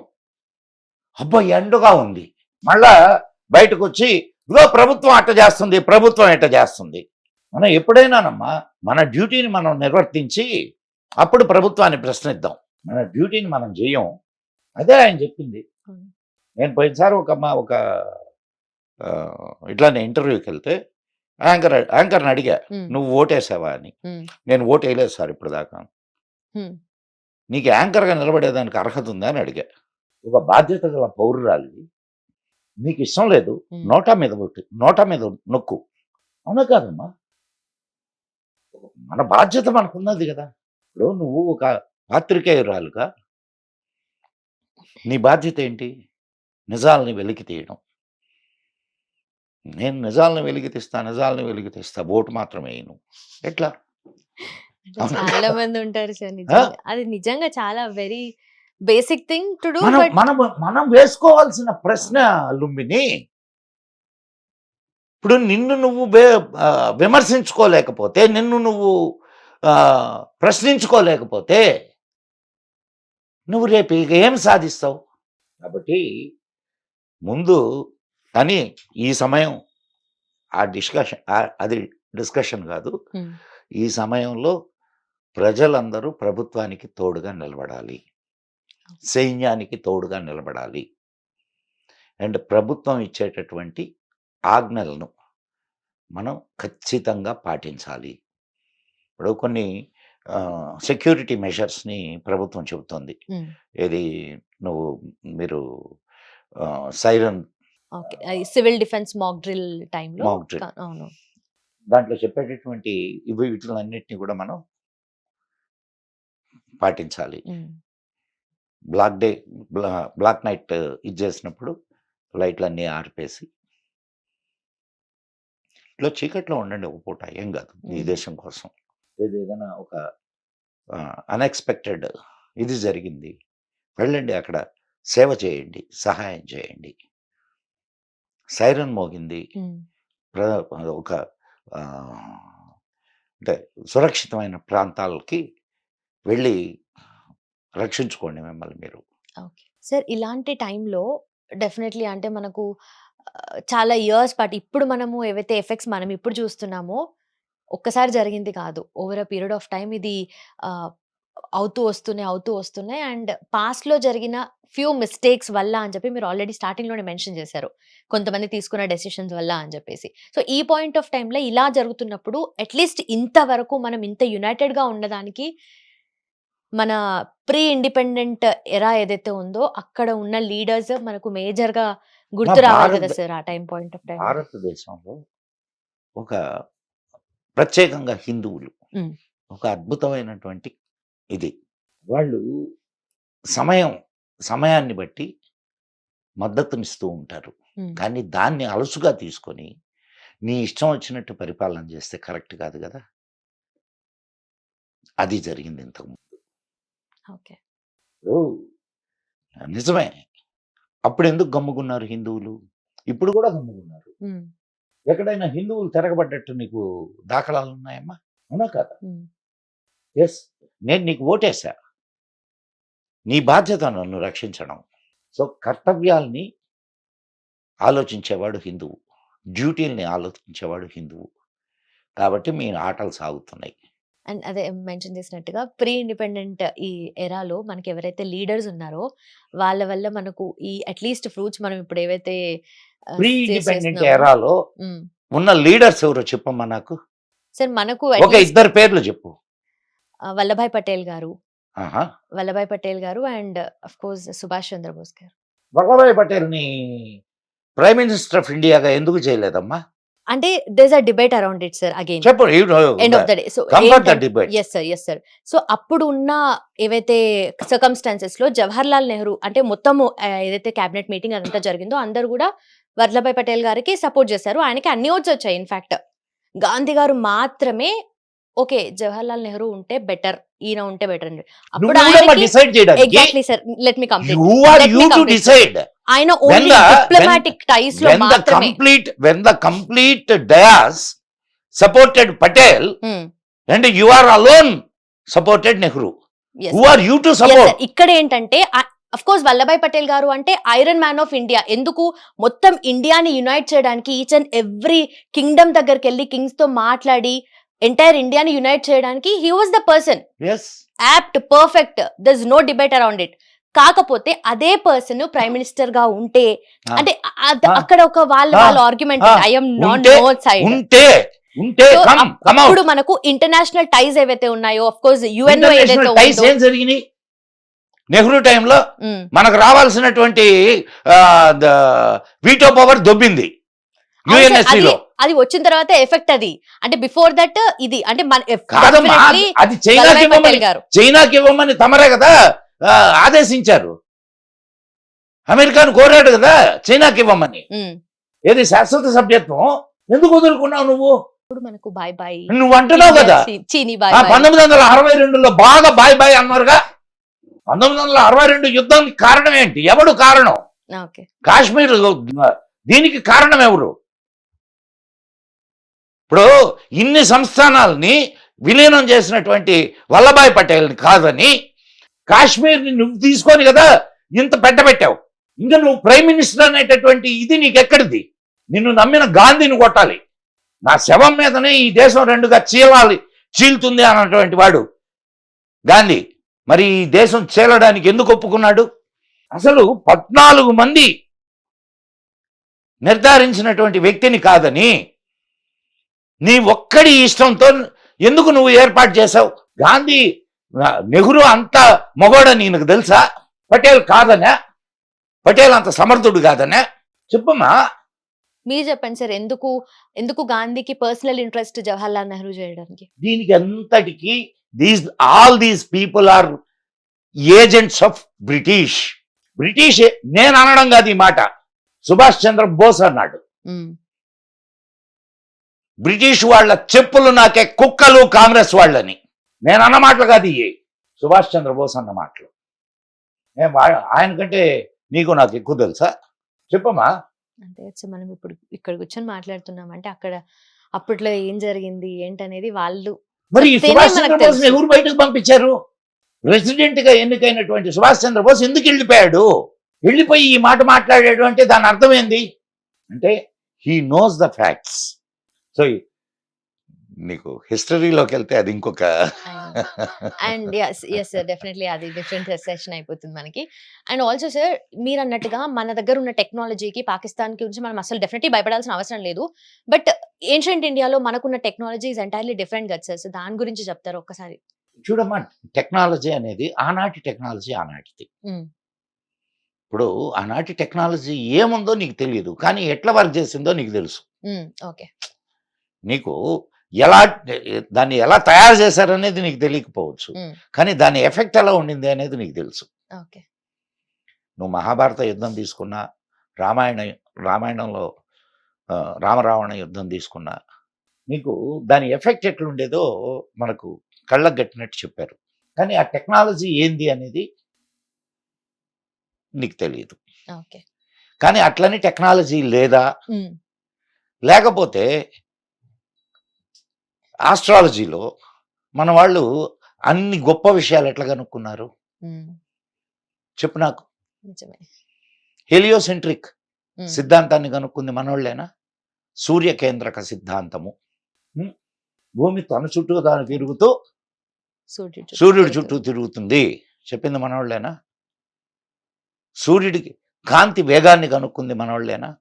[SPEAKER 1] అబ్బా ఎండుగా ఉంది, మళ్ళా బయటకు వచ్చి ఇదిగో ప్రభుత్వం అట్ట చేస్తుంది, ప్రభుత్వం ఎట్ట చేస్తుంది. మనం ఎప్పుడైనానమ్మా మన డ్యూటీని మనం నిర్వర్తించి అప్పుడు ప్రభుత్వాన్ని ప్రశ్నిద్దాం. మన డ్యూటీని మనం చేయం. అదే ఆయన చెప్పింది. నేను పోయినసారి ఒక ఇట్లానే ఇంటర్వ్యూకి వెళ్తే యాంకర్ని అడిగా, నువ్వు ఓటేసావా అని. నేను ఓటు వేయలేదు సార్ ఇప్పుడు దాకా. నీకు యాంకర్గా నిలబడేదానికి అర్హత ఉందా అని అడిగా. ఒక బాధ్యత గల పౌరురాలి, నీకు ఇష్టం లేదు, నోటా మీద నొక్కు. అవునా కాదమ్మా? మన బాధ్యత మనకున్నది కదా. ఇప్పుడు నువ్వు ఒక పాత్రికేయురాలుగా నీ బాధ్యత ఏంటి? నిజాలని వెలికి తీయడం. నేను నిజాలను వెలికి తీస్తా, ఓటు మాత్రం వేయను. ఎట్లా?
[SPEAKER 6] చాలా మంది ఉంటారు సార్, అది నిజంగా చాలా very basic thing to do.
[SPEAKER 1] మనం వేసుకోవాల్సిన ప్రశ్న లుంబిని, ఇప్పుడు నిన్ను నువ్వు విమర్శించుకోలేకపోతే, నిన్ను నువ్వు ప్రశ్నించుకోలేకపోతే నువ్వు రేపు ఇక ఏం సాధిస్తావు? కాబట్టి ముందు కానీ ఈ సమయం అది డిస్కషన్ కాదు. ఈ సమయంలో ప్రజలందరూ ప్రభుత్వానికి తోడుగా నిలబడాలి, సైన్యానికి తోడుగా నిలబడాలి. అండ్ ప్రభుత్వం ఇచ్చేటటువంటి ఆజ్ఞలను మనం ఖచ్చితంగా పాటించాలి. ఇప్పుడు కొన్ని సెక్యూరిటీ మెషర్స్ని ప్రభుత్వం చెబుతుంది. ఏది మీరు siren
[SPEAKER 6] civil defence mock drill టైంలో, అవును,
[SPEAKER 1] దాంట్లో చెప్పేటటువంటి వీటిలన్నిటిని కూడా మనం పాటించాలి. బ్లాక్ నైట్ ఇది చేసినప్పుడు లైట్లన్నీ ఆర్పేసి ఇట్లా చీకట్లో ఉండండి ఒక పూట, ఏం కాదు ఈ దేశం కోసం. ఏదైనా ఒక అన్ఎక్స్పెక్టెడ్ ఇది జరిగింది, వెళ్ళండి అక్కడ సేవ చేయండి, సహాయం చేయండి. సైరన్ మోగింది, ఒక అంటే సురక్షితమైన ప్రాంతాలకి వెళ్ళి రక్షించుకోండి మిమ్మల్ని మీరు.
[SPEAKER 6] ఓకే సార్, ఇలాంటి టైంలో డెఫినెట్లీ అంటే మనకు చాలా ఇయర్స్ పాటు ఇప్పుడు మనము ఏవైతే ఎఫెక్ట్స్ మనం ఇప్పుడు చూస్తున్నామో ఒక్కసారి జరిగింది కాదు, over a period of time ఇది అవుతూ వస్తున్నాయి. అండ్ పాస్ట్లో జరిగిన ఫ్యూ మిస్టేక్స్ వల్ల అని చెప్పి మీరు ఆల్రెడీ స్టార్టింగ్లోనే మెన్షన్ చేశారు, కొంతమంది తీసుకున్న డెసిషన్స్ వల్ల అని చెప్పేసి. సో ఈ పాయింట్ ఆఫ్ టైంలో ఇలా జరుగుతున్నప్పుడు అట్లీస్ట్ ఇంతవరకు మనం ఇంత యునైటెడ్గా ఉండడానికి మన ప్రీ ఇండిపెండెంట్ ఎరా ఏదైతే ఉందో అక్కడ ఉన్న లీడర్స్ మనకు మేజర్గా గుర్తు రావాలి కదా సార్ ఆ టైం పాయింట్ ఆఫ్ టైం.
[SPEAKER 1] భారతదేశంలో ఒక ప్రత్యేకంగా హిందువులు ఒక అద్భుతమైనటువంటి ఇది, వాళ్ళు సమయాన్ని బట్టి మద్దతునిస్తూ ఉంటారు. కానీ దాన్ని అలసుగా తీసుకొని నీ ఇష్టం వచ్చినట్టు పరిపాలన చేస్తే కరెక్ట్ కాదు కదా. అది జరిగింది ఇంతకుముందు.
[SPEAKER 6] ఓకే,
[SPEAKER 1] నిజమే. అప్పుడు ఎందుకు గమ్ముకున్నారు హిందువులు? ఇప్పుడు కూడా గమ్ముకున్నారు. ఎక్కడైనా హిందువులు తిరగబడ్డట్టు నీకు దాఖలాలు ఉన్నాయమ్మా? అవునా కదా? ఎస్, నేను నీకు ఓటేశా, నీ బాధ్యత నన్ను రక్షించడం. సో కర్తవ్యాల్ని ఆలోచించేవాడు హిందువు, డ్యూటీల్ని ఆలోచించేవాడు హిందువు. కాబట్టి మీ ఆటలు సాగుతున్నాయి.
[SPEAKER 6] అండ్ అదే మెన్షన్ చేసినట్టుగా ప్రీ ఇండిపెండెంట్ ఈ ఎరాలో మనకి ఎవరైతే లీడర్స్ ఉన్నారో వాళ్ళ వల్ల మనకు ఈ అట్లీస్ట్ ఫ్రూట్స్ మనం ఇప్పుడు ఏవైతే
[SPEAKER 1] ప్రీ ఇండిపెండెంట్ ఎరాలో ఉన్న లీడర్స్ ఎవరో చెప్పమ్మా నాకు.
[SPEAKER 6] సార్ మనకు
[SPEAKER 1] ఒక ఇద్దరు పేర్లు చెప్పు.
[SPEAKER 6] Vallabhbhai Patel garu and of course Subhash Chandrabose garu.
[SPEAKER 1] Vallabhbhai పటేల్ని ప్రైమ్ మినిస్టర్ ఆఫ్ ఇండియాగా ఎందుకు చేయలేదమ్మా?
[SPEAKER 6] అంటే there a debate around it sir again
[SPEAKER 1] చెప్పు
[SPEAKER 6] end of the day. So
[SPEAKER 1] comfort the debate.
[SPEAKER 6] Yes sir. So అప్పుడు ఉన్న ఏవైతే సర్కమ్స్టాన్సెస్ లో జవహర్ లాల్ నెహ్రూ అంటే మొత్తము ఏదైతే క్యాబినెట్ మీటింగ్ అదంతా జరిగిందో అందరూ కూడా వల్లభాయ్ పటేల్ గారికి సపోర్ట్ చేశారు. ఆయనకి అన్ని ఓట్స్ వచ్చాయి. ఇన్ఫాక్ట్ గాంధీ గారు మాత్రమే ఓకే జవహర్ లాల్ నెహ్రూ ఉంటే బెటర్, ఈయన ఉంటే బెటర్ అండి. అప్పుడు
[SPEAKER 1] డిసైడ్ చేయడానికి
[SPEAKER 6] exactly sir, let me complete.
[SPEAKER 1] you are you to decide
[SPEAKER 6] ఆయన
[SPEAKER 1] when
[SPEAKER 6] ఓన్లీ డిప్లొమాటిక్ టైస్ లో మాత్రమే.
[SPEAKER 1] when the complete dais supported Patel and you are alone supported Nehru.
[SPEAKER 6] Yes,
[SPEAKER 1] Who
[SPEAKER 6] sir.
[SPEAKER 1] are you to
[SPEAKER 6] Yes,
[SPEAKER 1] support?
[SPEAKER 6] sir. ఇక్కడ ఏంటంటే of course Vallabhbhai Patel గారు అంటే iron man of India. ఎందుకు మొత్తం ఇండియాని యునైట్ చేయడానికి ఈచ్ అండ్ ఎవ్రీ కింగ్డమ్ దగ్గరికి వెళ్ళి కింగ్స్ తో మాట్లాడి ఎంటైర్ ఇండియాని యునైట్ చేయడానికి he was the person
[SPEAKER 1] Yes.
[SPEAKER 6] Apt, perfect. There is no debate around it. కాకపోతే అదే పర్సన్ ప్రైమ్ మినిస్టర్ గా ఉంటే అంటే అక్కడ ఒక వాళ్ళ argument I'm not no side
[SPEAKER 1] ఉంటే
[SPEAKER 6] అప్పుడు మనకు ఇంటర్నేషనల్ టైస్ ఏవైతే ఉన్నాయో ఆఫ్ కోర్స్ యుఎన్ ఏదైతే
[SPEAKER 1] టైస్ ఏం జరిగినాయి నెహ్రూ టైంలో? మనకు రావాల్సినటువంటి వీటో పవర్ దొబ్బింది యుఎన్ఎస్సీలో.
[SPEAKER 6] అది వచ్చిన తర్వాత ఎఫెక్ట్ అది అంటే బిఫోర్ దట్ ఇది అంటే
[SPEAKER 1] కాదమ్మా, అది చైనాకి ఇవ్వమని తమరే కదా ఆదేశించారు. అమెరికాను కోరాడు కదా చైనాకి ఇవ్వమని. ఏది శాశ్వత సభ్యత్వం ఎందుకు వదులుకున్నావు నువ్వు?
[SPEAKER 6] మనకు బాయ్ బాయ్
[SPEAKER 1] నువ్వు అంటున్నావు కదా
[SPEAKER 6] చీనీ బాయ్.
[SPEAKER 1] 1962లో బాగా బాయ్ బాయ్ అన్నారుగా. 1962 యుద్ధం కారణం ఏంటి? ఎవడు కారణం? కాశ్మీర్ దీనికి కారణం ఎవరు? ఇప్పుడు ఇన్ని సంస్థానాల్ని విలీనం చేసినటువంటి వల్లభాయ్ పటేల్ని కాదని కాశ్మీర్ని నువ్వు తీసుకొని కదా ఇంత పెట్టావు. ఇంకా నువ్వు ప్రైమ్ మినిస్టర్ అనేటటువంటి ఇది నీకెక్కడిది? నిన్ను నమ్మిన గాంధీని కొట్టాలి. నా శవం మీదనే ఈ దేశం రెండుగా చీలుతుంది అన్నటువంటి వాడు గాంధీ. మరి ఈ దేశం చీలడానికి ఎందుకు ఒప్పుకున్నాడు? అసలు 14 మంది నిర్ధారించినటువంటి వ్యక్తిని కాదని నీ ఒక్కడి ఇష్టంతో ఎందుకు నువ్వు ఏర్పాటు చేశావు? గాంధీ నెహ్రూ అంత మగోడని నీకు తెలుసా? పటేల్ కాదనే? పటేల్ అంత సమర్థుడు కాదనే? చెప్పమ్మా.
[SPEAKER 6] మీరు చెప్పండి సార్, ఎందుకు గాంధీకి పర్సనల్ ఇంట్రెస్ట్ జవహర్ లాల్ నెహ్రూ చేయడానికి?
[SPEAKER 1] దీనికి అంతటికి all these people are agents of British. నేను అనడం కాదు ఈ మాట, సుభాష్ చంద్ర బోస్ అన్నాడు. బ్రిటిష్ వాళ్ళ చెప్పులు నాకే కుక్కలు కాంగ్రెస్ వాళ్ళని. నేను అన్న మాటలు కాదు ఇవి, సుభాష్ చంద్రబోస్ అన్న మాటలు. ఆయన కంటే నీకు నాకు ఎక్కువ తెలుసా? చెప్పమ్మా.
[SPEAKER 6] అంటే మనం ఇప్పుడు ఇక్కడ కూర్చొని మాట్లాడుతున్నాం అంటే అక్కడ అప్పట్లో ఏం జరిగింది ఏంటనేది వాళ్ళు.
[SPEAKER 1] మరి సుభాష్ చంద్రబోస్ ఎవరు బయటకు పంపించారు? ప్రెసిడెంట్ గా ఎన్నికైనటువంటి సుభాష్ చంద్రబోస్ ఎందుకు వెళ్ళిపోయాడు? వెళ్ళిపోయి ఈ మాట మాట్లాడాడు అంటే దాని అర్థం ఏంది? అంటే he knows the facts. So నీకు హిస్టరీలోకి వెళ్తే అది ఇంకొక
[SPEAKER 6] అండ్ ఎస్ సార్, డెఫినెట్లీ అది డిఫరెంట్ సెషన్ అయిపోతుంది మనకి. అండ్ ఆల్సో సార్, మీరు అన్నట్టుగా మన దగ్గర ఉన్న టెక్నాలజీకి పాకిస్తాన్ గురించి మనం అసలు డెఫినెట్లీ భయపడాల్సిన అవసరం లేదు. బట్ ఏన్షియంట్ ఇండియాలో మనకున్న టెక్నాలజీ ఇస్ ఎంటైర్లీ డిఫరెంట్ కదా సార్. సో దాని గురించి చెప్తారు ఒక్కసారి?
[SPEAKER 1] చూడమ్మా, టెక్నాలజీ అనేది ఆనాటి టెక్నాలజీ ఆనాటిది. ఇప్పుడు ఆనాటి టెక్నాలజీ ఏముందో నీకు తెలియదు, కానీ ఎట్లా వర్క్ చేసిందో నీకు తెలుసు.
[SPEAKER 6] ఓకే,
[SPEAKER 1] నీకు దాన్ని ఎలా తయారు చేశారనేది నీకు తెలియకపోవచ్చు, కానీ దాని ఎఫెక్ట్ ఎలా ఉండింది అనేది నీకు తెలుసు. నువ్వు మహాభారత యుద్ధం తీసుకున్నా, రామాయణంలో రామరావణ యుద్ధం తీసుకున్నా, నీకు దాని ఎఫెక్ట్ ఎట్లుండేదో మనకు కళ్ళకు గట్టినట్టు చెప్పారు. కానీ ఆ టెక్నాలజీ ఏంది అనేది నీకు తెలియదు. కానీ అట్లని టెక్నాలజీ లేదా, లేకపోతే ఆస్ట్రాలజీలో మన వాళ్ళు అన్ని గొప్ప విషయాలు ఎట్లా కనుక్కున్నారు చెప్పు నాకు. హెలియోసెంట్రిక్ సిద్ధాంతాన్ని కనుక్కుంది మనోళ్ళేనా? సూర్య కేంద్రక సిద్ధాంతము. భూమి తన చుట్టూ తాను తిరుగుతూ సూర్యుడి చుట్టూ తిరుగుతుంది చెప్పింది మనోళ్ళేనా? సూర్యుడికి కాంతి వేగాన్ని కనుక్కుంది మనోళ్ళేనా?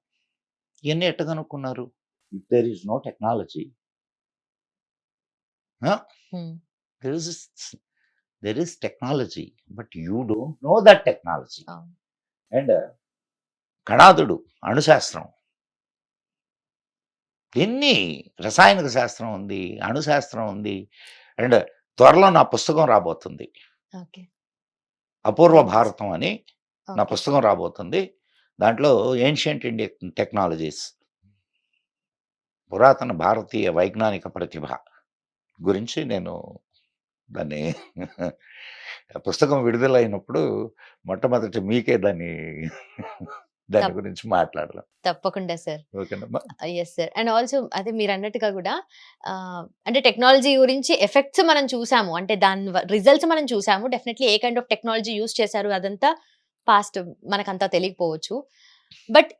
[SPEAKER 1] ఇవన్నీ ఎట్ట కనుక్కున్నారు? If there is no technology, there is technology, but you don't know that technology. And కణాదుడు అణుశాస్త్రం ఎన్ని రసాయనిక శాస్త్రం ఉంది, అణుశాస్త్రం ఉంది. అండ్ త్వరలో నా పుస్తకం రాబోతుంది.
[SPEAKER 6] ఓకే.
[SPEAKER 1] అపూర్వ
[SPEAKER 6] Very nice.
[SPEAKER 1] భారతం అని నా
[SPEAKER 6] ఓకే.
[SPEAKER 1] పుస్తకం రాబోతుంది. దాంట్లో ఏన్షియంట్ ఇండియన్ టెక్నాలజీస్, పురాతన భారతీయ వైజ్ఞానిక ప్రతిభ గురించి నేను దాన్ని పుస్తకం విడుదలైనప్పుడు మొట్టమొదట మీకే దాని
[SPEAKER 6] తప్
[SPEAKER 1] గురించి మాట్లాడదాం.
[SPEAKER 6] తప్పకుండా సార్.
[SPEAKER 1] ఓకేనమ్మా?
[SPEAKER 6] Yes sir. అండ్ ఆల్సో అదే మీరన్నట్టుగా గూడా అంటే టెక్నాలజీ గురించి ఎఫెక్ట్స్ మనం చూసాము. అంటే దాని రిజల్ట్స్ మనం చూసాము. Definitely A kind of technology use చేశారు అదంతా పాస్ట్ మనకంతా తెలియకపోవచ్చు. బట్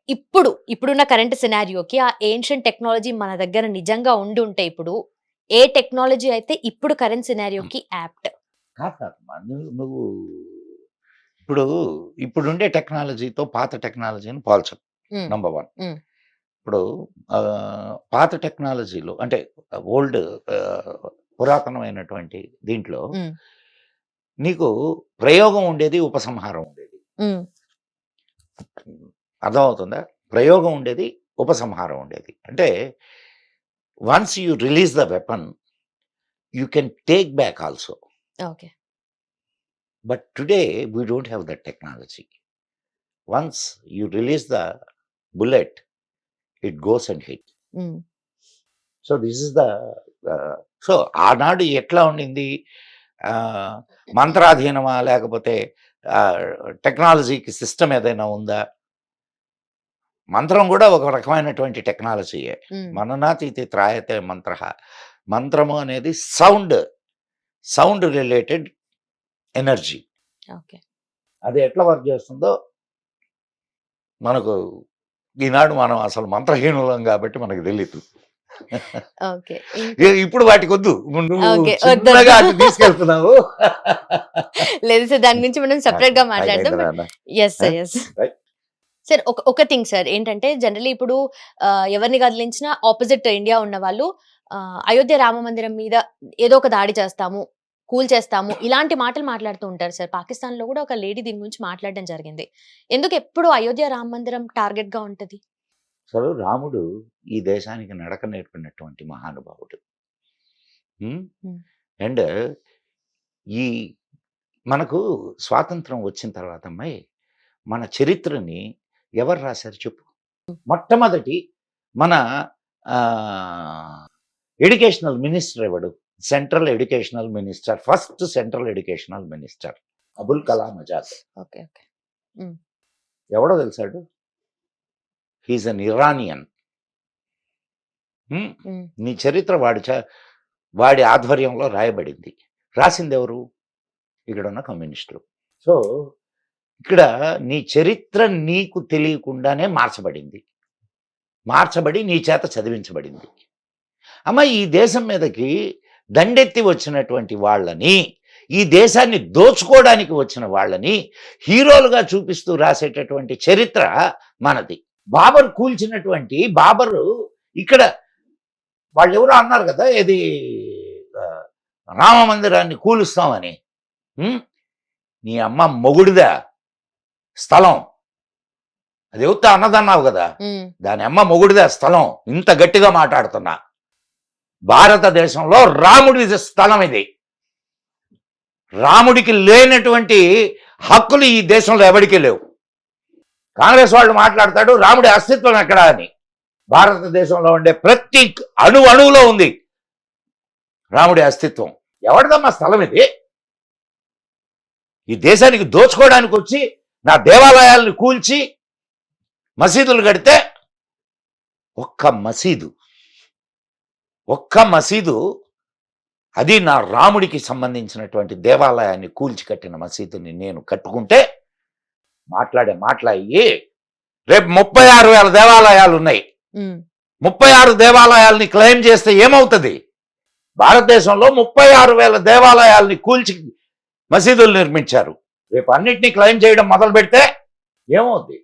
[SPEAKER 6] ఇప్పుడున్న కరెంట్ సినారియోకి ఆ ఏన్షియంట్ టెక్నాలజీ మన దగ్గర నిజంగా ఉండుంటే ఇప్పుడు ఏ టెక్నాలజీ అయితే ఇప్పుడు కరెంట్ సినారియోకి యాప్ట్?
[SPEAKER 1] కాదమ్మా. నువ్వు ఇప్పుడు ఇప్పుడుండే టెక్నాలజీతో పాత టెక్నాలజీని పోల్చకు.
[SPEAKER 6] హ్మ్.
[SPEAKER 1] నంబర్ 1.
[SPEAKER 6] హ్మ్.
[SPEAKER 1] ఇప్పుడు పాత టెక్నాలజీలో అంటే ఓల్డ్ పురాతనమైనటువంటి దీంట్లో
[SPEAKER 6] హ్మ్.
[SPEAKER 1] నీకు ప్రయోగం ఉండేది, ఉపసంహారం ఉండేది.
[SPEAKER 6] హ్మ్.
[SPEAKER 1] అర్థమవుతుందా? ప్రయోగం ఉండేది, ఉపసంహారం ఉండేది. అంటే once you release the weapon you can take back also.
[SPEAKER 6] Okay.
[SPEAKER 1] But today we don't have that technology. Once you release the bullet, it goes and hit.
[SPEAKER 6] హ్మ్.
[SPEAKER 1] So this is the so ఆనాడు ఎట్లా ఉండింది? మంత్రాధీనమా లేకపోతే టెక్నాలజీకి system ఏదైనా ఉందా? మంత్రం కూడా ఒక రకమైనటువంటి టెక్నాలజీయే.
[SPEAKER 6] హ్మ్.
[SPEAKER 1] మననాతీతి త్రాయతే మంత్రః. మంత్రము అనేది సౌండ్ రిలేటెడ్ ఎనర్జీ.
[SPEAKER 6] ఓకే.
[SPEAKER 1] అది ఎట్లా వర్క్ చేస్తుందో మనకు ఈనాడు మనం అసలు మంత్రహీనులం కాబట్టి మనకు తెలీదు.
[SPEAKER 6] ఓకే.
[SPEAKER 1] ఇప్పుడు వాటికి వద్దు. నువ్వు
[SPEAKER 6] ఓకే.
[SPEAKER 1] చిన్నగా అటు తీసుకెళ్తున్నావు.
[SPEAKER 6] లేదు సార్. దాని గురించి మనం సెపరేట్‌గా మాట్లాడదాం.
[SPEAKER 1] అయిందిరా
[SPEAKER 6] బట్
[SPEAKER 1] అన్న.
[SPEAKER 6] Yes sir. Yes.
[SPEAKER 1] Right.
[SPEAKER 6] Sir ఒక థింగ్ సార్ ఏంటంటే జనరల్లీ ఇప్పుడు ఎవరిని కదిలించినా ఆపోజిట్ ఇండియా ఉన్న వాళ్ళు అయోధ్య రామ మందిరం మీద ఏదో ఒక దాడి చేస్తాము, కూల్చేస్తాము ఇలాంటి మాటలు మాట్లాడుతూ ఉంటారు సార్. పాకిస్తాన్‌లో కూడా ఒక లేడీ దీని గురించి మాట్లాడడం జరిగింది. ఎందుకు ఎప్పుడు అయోధ్య రామ మందిరం టార్గెట్‌గా ఉంటది?
[SPEAKER 1] అసలు రాముడు ఈ దేశానికి నడక నేర్పినటువంటి మహానుభావుడు.
[SPEAKER 6] హ్మ్.
[SPEAKER 1] అండ్ ఈ మనకు స్వాతంత్రం వచ్చిన తర్వాత అమ్మాయి మన చరిత్రని ఎవరు రాశారు చెప్పు? మొట్టమొదటి మన ఎడ్యుకేషనల్ మినిస్టర్ ఎవడు? Central educational minister, first central educational minister Abul Kalam Azad.
[SPEAKER 6] Okay. Okay.
[SPEAKER 1] ఎవడో తెలుసాడు? హీఈస్ అన్ ఇరానియన్.
[SPEAKER 6] హ్మ్.
[SPEAKER 1] నీ చరిత్ర వాడి ఆధ్వర్యంలో రాయబడింది. రాసింది ఎవరు? ఇక్కడ ఉన్న కమ్యూనిస్టులు. సో ఇక్కడ నీ చరిత్ర నీకు తెలియకుండానే మార్చబడి నీ చేత చదివించబడింది. అమ్మ ఈ దేశం మీదకి దండెత్తి వచ్చినటువంటి వాళ్ళని, ఈ దేశాన్ని దోచుకోవడానికి వచ్చిన వాళ్ళని హీరోలుగా చూపిస్తూ రాసేటటువంటి చరిత్ర మనది. బాబర్ కూల్చినటువంటి బాబరు ఇక్కడ వాళ్ళు ఎవరో అన్నారు కదా, ఇది రామ మందిరాన్ని కూలుస్తామని. నీ అమ్మ మొగుడిదా స్థలం? అది ఎవరితో అన్నదన్నావు కదా, దాని అమ్మ మొగుడిదా స్థలం. ఇంత గట్టిగా మాట్లాడుతున్నా. భారతదేశంలో రాముడి స్థలం ఇది. రాముడికి లేనటువంటి హక్కులు ఈ దేశంలో ఎవరికీ లేవు. కాంగ్రెస్ వాళ్ళు మాట్లాడతాడు రాముడి అస్తిత్వం ఎక్కడా అని. భారతదేశంలో ఉండే ప్రతి అణువులో ఉంది రాముడి అస్తిత్వం. ఎవరిదమ్మా స్థలం ఇది? ఈ దేశానికి దోచుకోవడానికి వచ్చి నా దేవాలయాలను కూల్చి మసీదులు కడితే ఒక్క మసీదు అది నా రాముడికి సంబంధించినటువంటి దేవాలయాన్ని కూల్చి కట్టిన మసీదుని నేను కట్టుకుంటే మాట్లాడి రేపు 36,000 దేవాలయాలు ఉన్నాయి. 36 దేవాలయాల్ని క్లెయిమ్ చేస్తే ఏమవుతుంది? భారతదేశంలో 36,000 దేవాలయాల్ని కూల్చి మసీదులు నిర్మించారు. రేపు అన్నిటినీ క్లెయిమ్ చేయడం మొదలు పెడితే ఏమవుద్ది?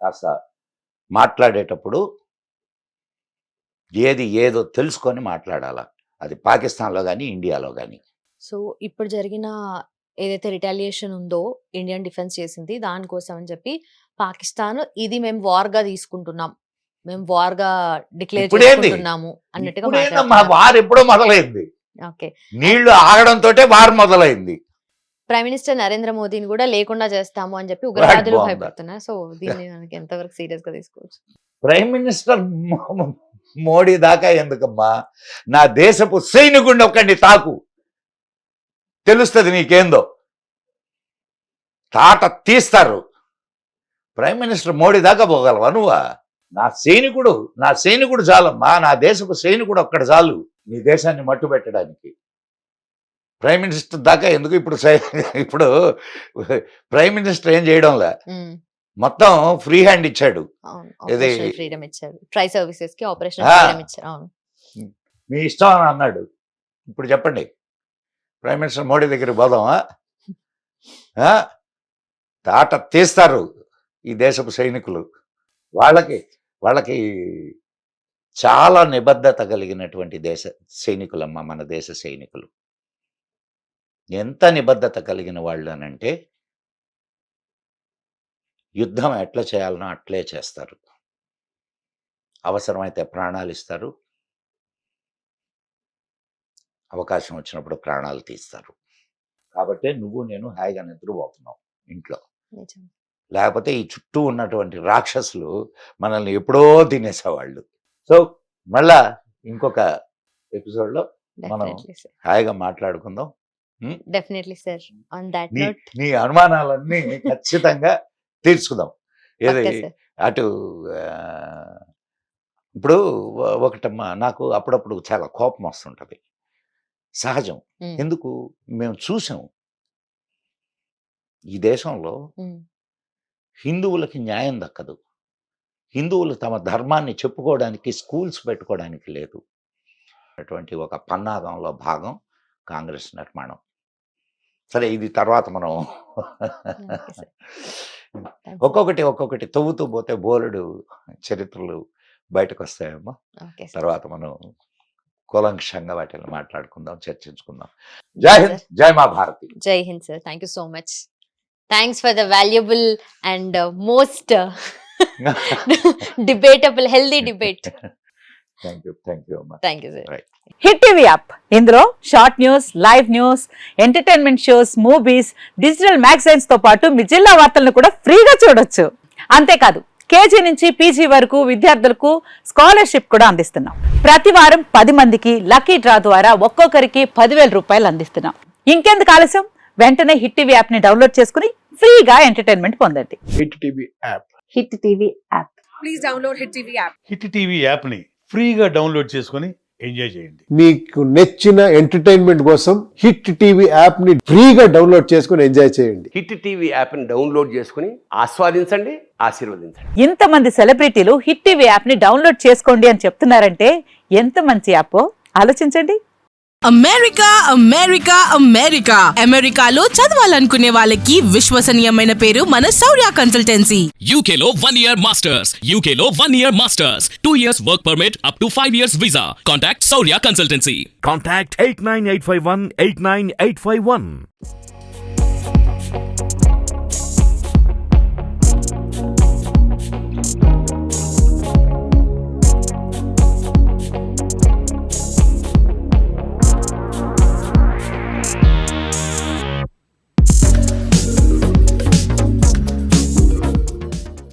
[SPEAKER 1] కాస్త మాట్లాడేటప్పుడు ఏదో తెలుసుకొని మాట్లాడాలా. అది పాకిస్తాన్లో కానీ ఇండియాలో కానీ.
[SPEAKER 6] సో ఇప్పుడు జరిగిన ఏదైతే రిటాలియేషన్ ఉందో ఇండియన్ డిఫెన్స్ చేసింది దానికోసం అని చెప్పి పాకిస్తాన్ ఇది మేము వార్గా తీసుకుంటున్నాం, మేము వార్ గా డిక్లేర్
[SPEAKER 1] ఇప్పుడేంది?
[SPEAKER 6] చేసుకుంటున్నాము అన్నట్టుగా
[SPEAKER 1] ఇప్పుడేందమ్మా వార్ ఎప్పుడో మొదలైంది,
[SPEAKER 6] ఓకే.
[SPEAKER 1] నీళ్లు ఆగడంతో వార్ మొదలైంది.
[SPEAKER 6] ప్రైమ్ మినిస్టర్ నరేంద్ర మోదీని కూడా లేకుండా చేస్తాము అని చెప్పి ఉగ్రవాదులు
[SPEAKER 1] బాగుంది.
[SPEAKER 6] భయపడుతున్నారు. సో దీన్ని మనకి ఎంతవరకు సీరియస్ గా తీసుకోవచ్చు?
[SPEAKER 1] ప్రైమ్ మినిస్టర్ మోడీ దాకా ఎందుకమ్మా, నా దేశపు సైనికుడిని ఒక్కడిని తాకు, తెలుస్తుంది నీకేందో. తాట తీస్తారు. ప్రైమ్ మినిస్టర్ మోడీ దాకా పోగలవా నువ్వా? నా సైనికుడు చాలమ్మా, నా దేశపు సైనికుడు ఒక్కడు చాలు నీ దేశాన్ని మట్టు పెట్టడానికి. ప్రైమ్ మినిస్టర్ దాకా ఎందుకు? ఇప్పుడు ప్రైమ్ మినిస్టర్ ఏం చేయడంలే, మొత్తం ఫ్రీ హ్యాండ్ ఇచ్చాడు. ఇది
[SPEAKER 6] ఫ్రీడమ్ ఇచ్చారు, ట్రై సర్వీసెస్ కి ఆపరేషన్
[SPEAKER 1] ఆ.
[SPEAKER 6] ఫ్రీడమ్ ఇచ్చారు. అవును,
[SPEAKER 1] మీ ఇష్టం అని అన్నాడు. ఇప్పుడు చెప్పండి, ప్రైమ్ మినిస్టర్ మోడీ దగ్గరికి పోదామా? తాట తీస్తారు ఈ దేశపు సైనికులు. వాళ్ళకి చాలా నిబద్ధత కలిగినటువంటి దేశ సైనికులమ్మ మన దేశ సైనికులు. ఎంత నిబద్ధత కలిగిన వాళ్ళు అనంటే యుద్ధం ఎట్లా చేయాలనో అట్లే చేస్తారు. అవసరమైతే ప్రాణాలు ఇస్తారు, అవకాశం వచ్చినప్పుడు ప్రాణాలు తీస్తారు. కాబట్టి నువ్వు నేను హాయిగా నిద్రపోతున్నావు ఇంట్లో.
[SPEAKER 6] నిజం.
[SPEAKER 1] లేకపోతే ఈ చుట్టూ ఉన్నటువంటి రాక్షసులు మనల్ని ఎప్పుడో తినేసేవాళ్ళు. సో మళ్ళా ఇంకొక ఎపిసోడ్లో మనం
[SPEAKER 6] Definitely, sir.
[SPEAKER 1] హాయిగా మాట్లాడుకుందాం.
[SPEAKER 6] Definitely, sir. On that
[SPEAKER 1] నీ
[SPEAKER 6] note,
[SPEAKER 1] నీ అనుమానాలన్నీ ఖచ్చితంగా తీర్చుకుందాం. ఏది
[SPEAKER 6] okay, sir.
[SPEAKER 1] అటు ఇప్పుడు ఒకటమ్మా, నాకు అప్పుడప్పుడు చాలా కోపం వస్తుంటది, సహజం.
[SPEAKER 6] Mm.
[SPEAKER 1] ఎందుకు? మేము చూసాం ఈ దేశంలో
[SPEAKER 6] Mm.
[SPEAKER 1] హిందువులకి న్యాయం దక్కదు. హిందువులు తమ ధర్మాన్ని చెప్పుకోవడానికి స్కూల్స్ పెట్టుకోవడానికి లేదు. అటువంటి ఒక పన్నాగంలో భాగం కాంగ్రెస్ నిర్మాణం. సరే, ఇది తర్వాత మనం
[SPEAKER 6] Okay, sir.
[SPEAKER 1] ఒక్కొక్కటి తవ్వుతూ పోతే బోలెడు చరిత్రలు బయటకు వస్తాయమ్మా.
[SPEAKER 6] Okay, sir.
[SPEAKER 1] తర్వాత మనం కూలంకషంగా వాటిని మాట్లాడుకుందాం, చర్చించుకుందాం. జై హింద్, జై మా Bharati.
[SPEAKER 6] Jai Hind, sir. Thank you so much. Thanks for the valuable and most debatable, healthy debate.
[SPEAKER 1] Thank you అమ్మా.
[SPEAKER 6] Thank you, sir.
[SPEAKER 2] Hit TV app, ఇందులో short news, live news, entertainment shows, movies, digital magazines తో పాటు మీ జిల్లా వార్తలను కూడా ఫ్రీగా చూడొచ్చు. అంతేకాదు, కేజీ నుంచి పీజీ వరకు విద్యార్థులకు స్కాలర్షిప్ కూడా అందిస్తున్నాం. ప్రతి వారం 10 మందికి లక్కీ డ్రా ద్వారా ఒక్కొక్కరికి 10,000 రూపాయలు అందిస్తున్నాం. ఇంకెందుకు ఆలస్యం, వెంటనే హిట్ టీవీ యాప్ ని డౌన్లోడ్ చేసుకుని ఫ్రీగా ఎంటర్టైన్మెంట్ పొందండి.
[SPEAKER 3] Hit TV app.
[SPEAKER 2] Hit TV app.
[SPEAKER 3] Hit TV యాప్ని ఫ్రీగా డౌన్లోడ్ చేసుకొని ఎంజాయ్ చేయండి.
[SPEAKER 8] మీకు నచ్చిన ఎంటర్టైన్మెంట్ కోసం హిట్ టీవీ యాప్ ని ఫ్రీగా డౌన్లోడ్ చేసుకుని ఎంజాయ్ చేయండి.
[SPEAKER 9] హిట్ టీవీ యాప్ని డౌన్లోడ్ చేసుకుని ఆస్వాదించండి, ఆశీర్వదించండి.
[SPEAKER 2] ఇంతమంది సెలబ్రిటీలు హిట్ టీవీ యాప్ ని డౌన్లోడ్ చేసుకోండి అని చెప్తున్నారంటే ఎంత మంచి యాప్ ఆలోచించండి.
[SPEAKER 10] అమెరికా అమెరికాలో చదవాలనుకునే వాళ్ళకి విశ్వసనీయమైన పేరు మన శౌర్య కన్సల్టెన్సీ.
[SPEAKER 11] UK లో 1 year masters. UK లో 1 year masters. 2 years work permit up to 5 years visa. Contact Saurya Consultancy.
[SPEAKER 12] Contact 89851 89851.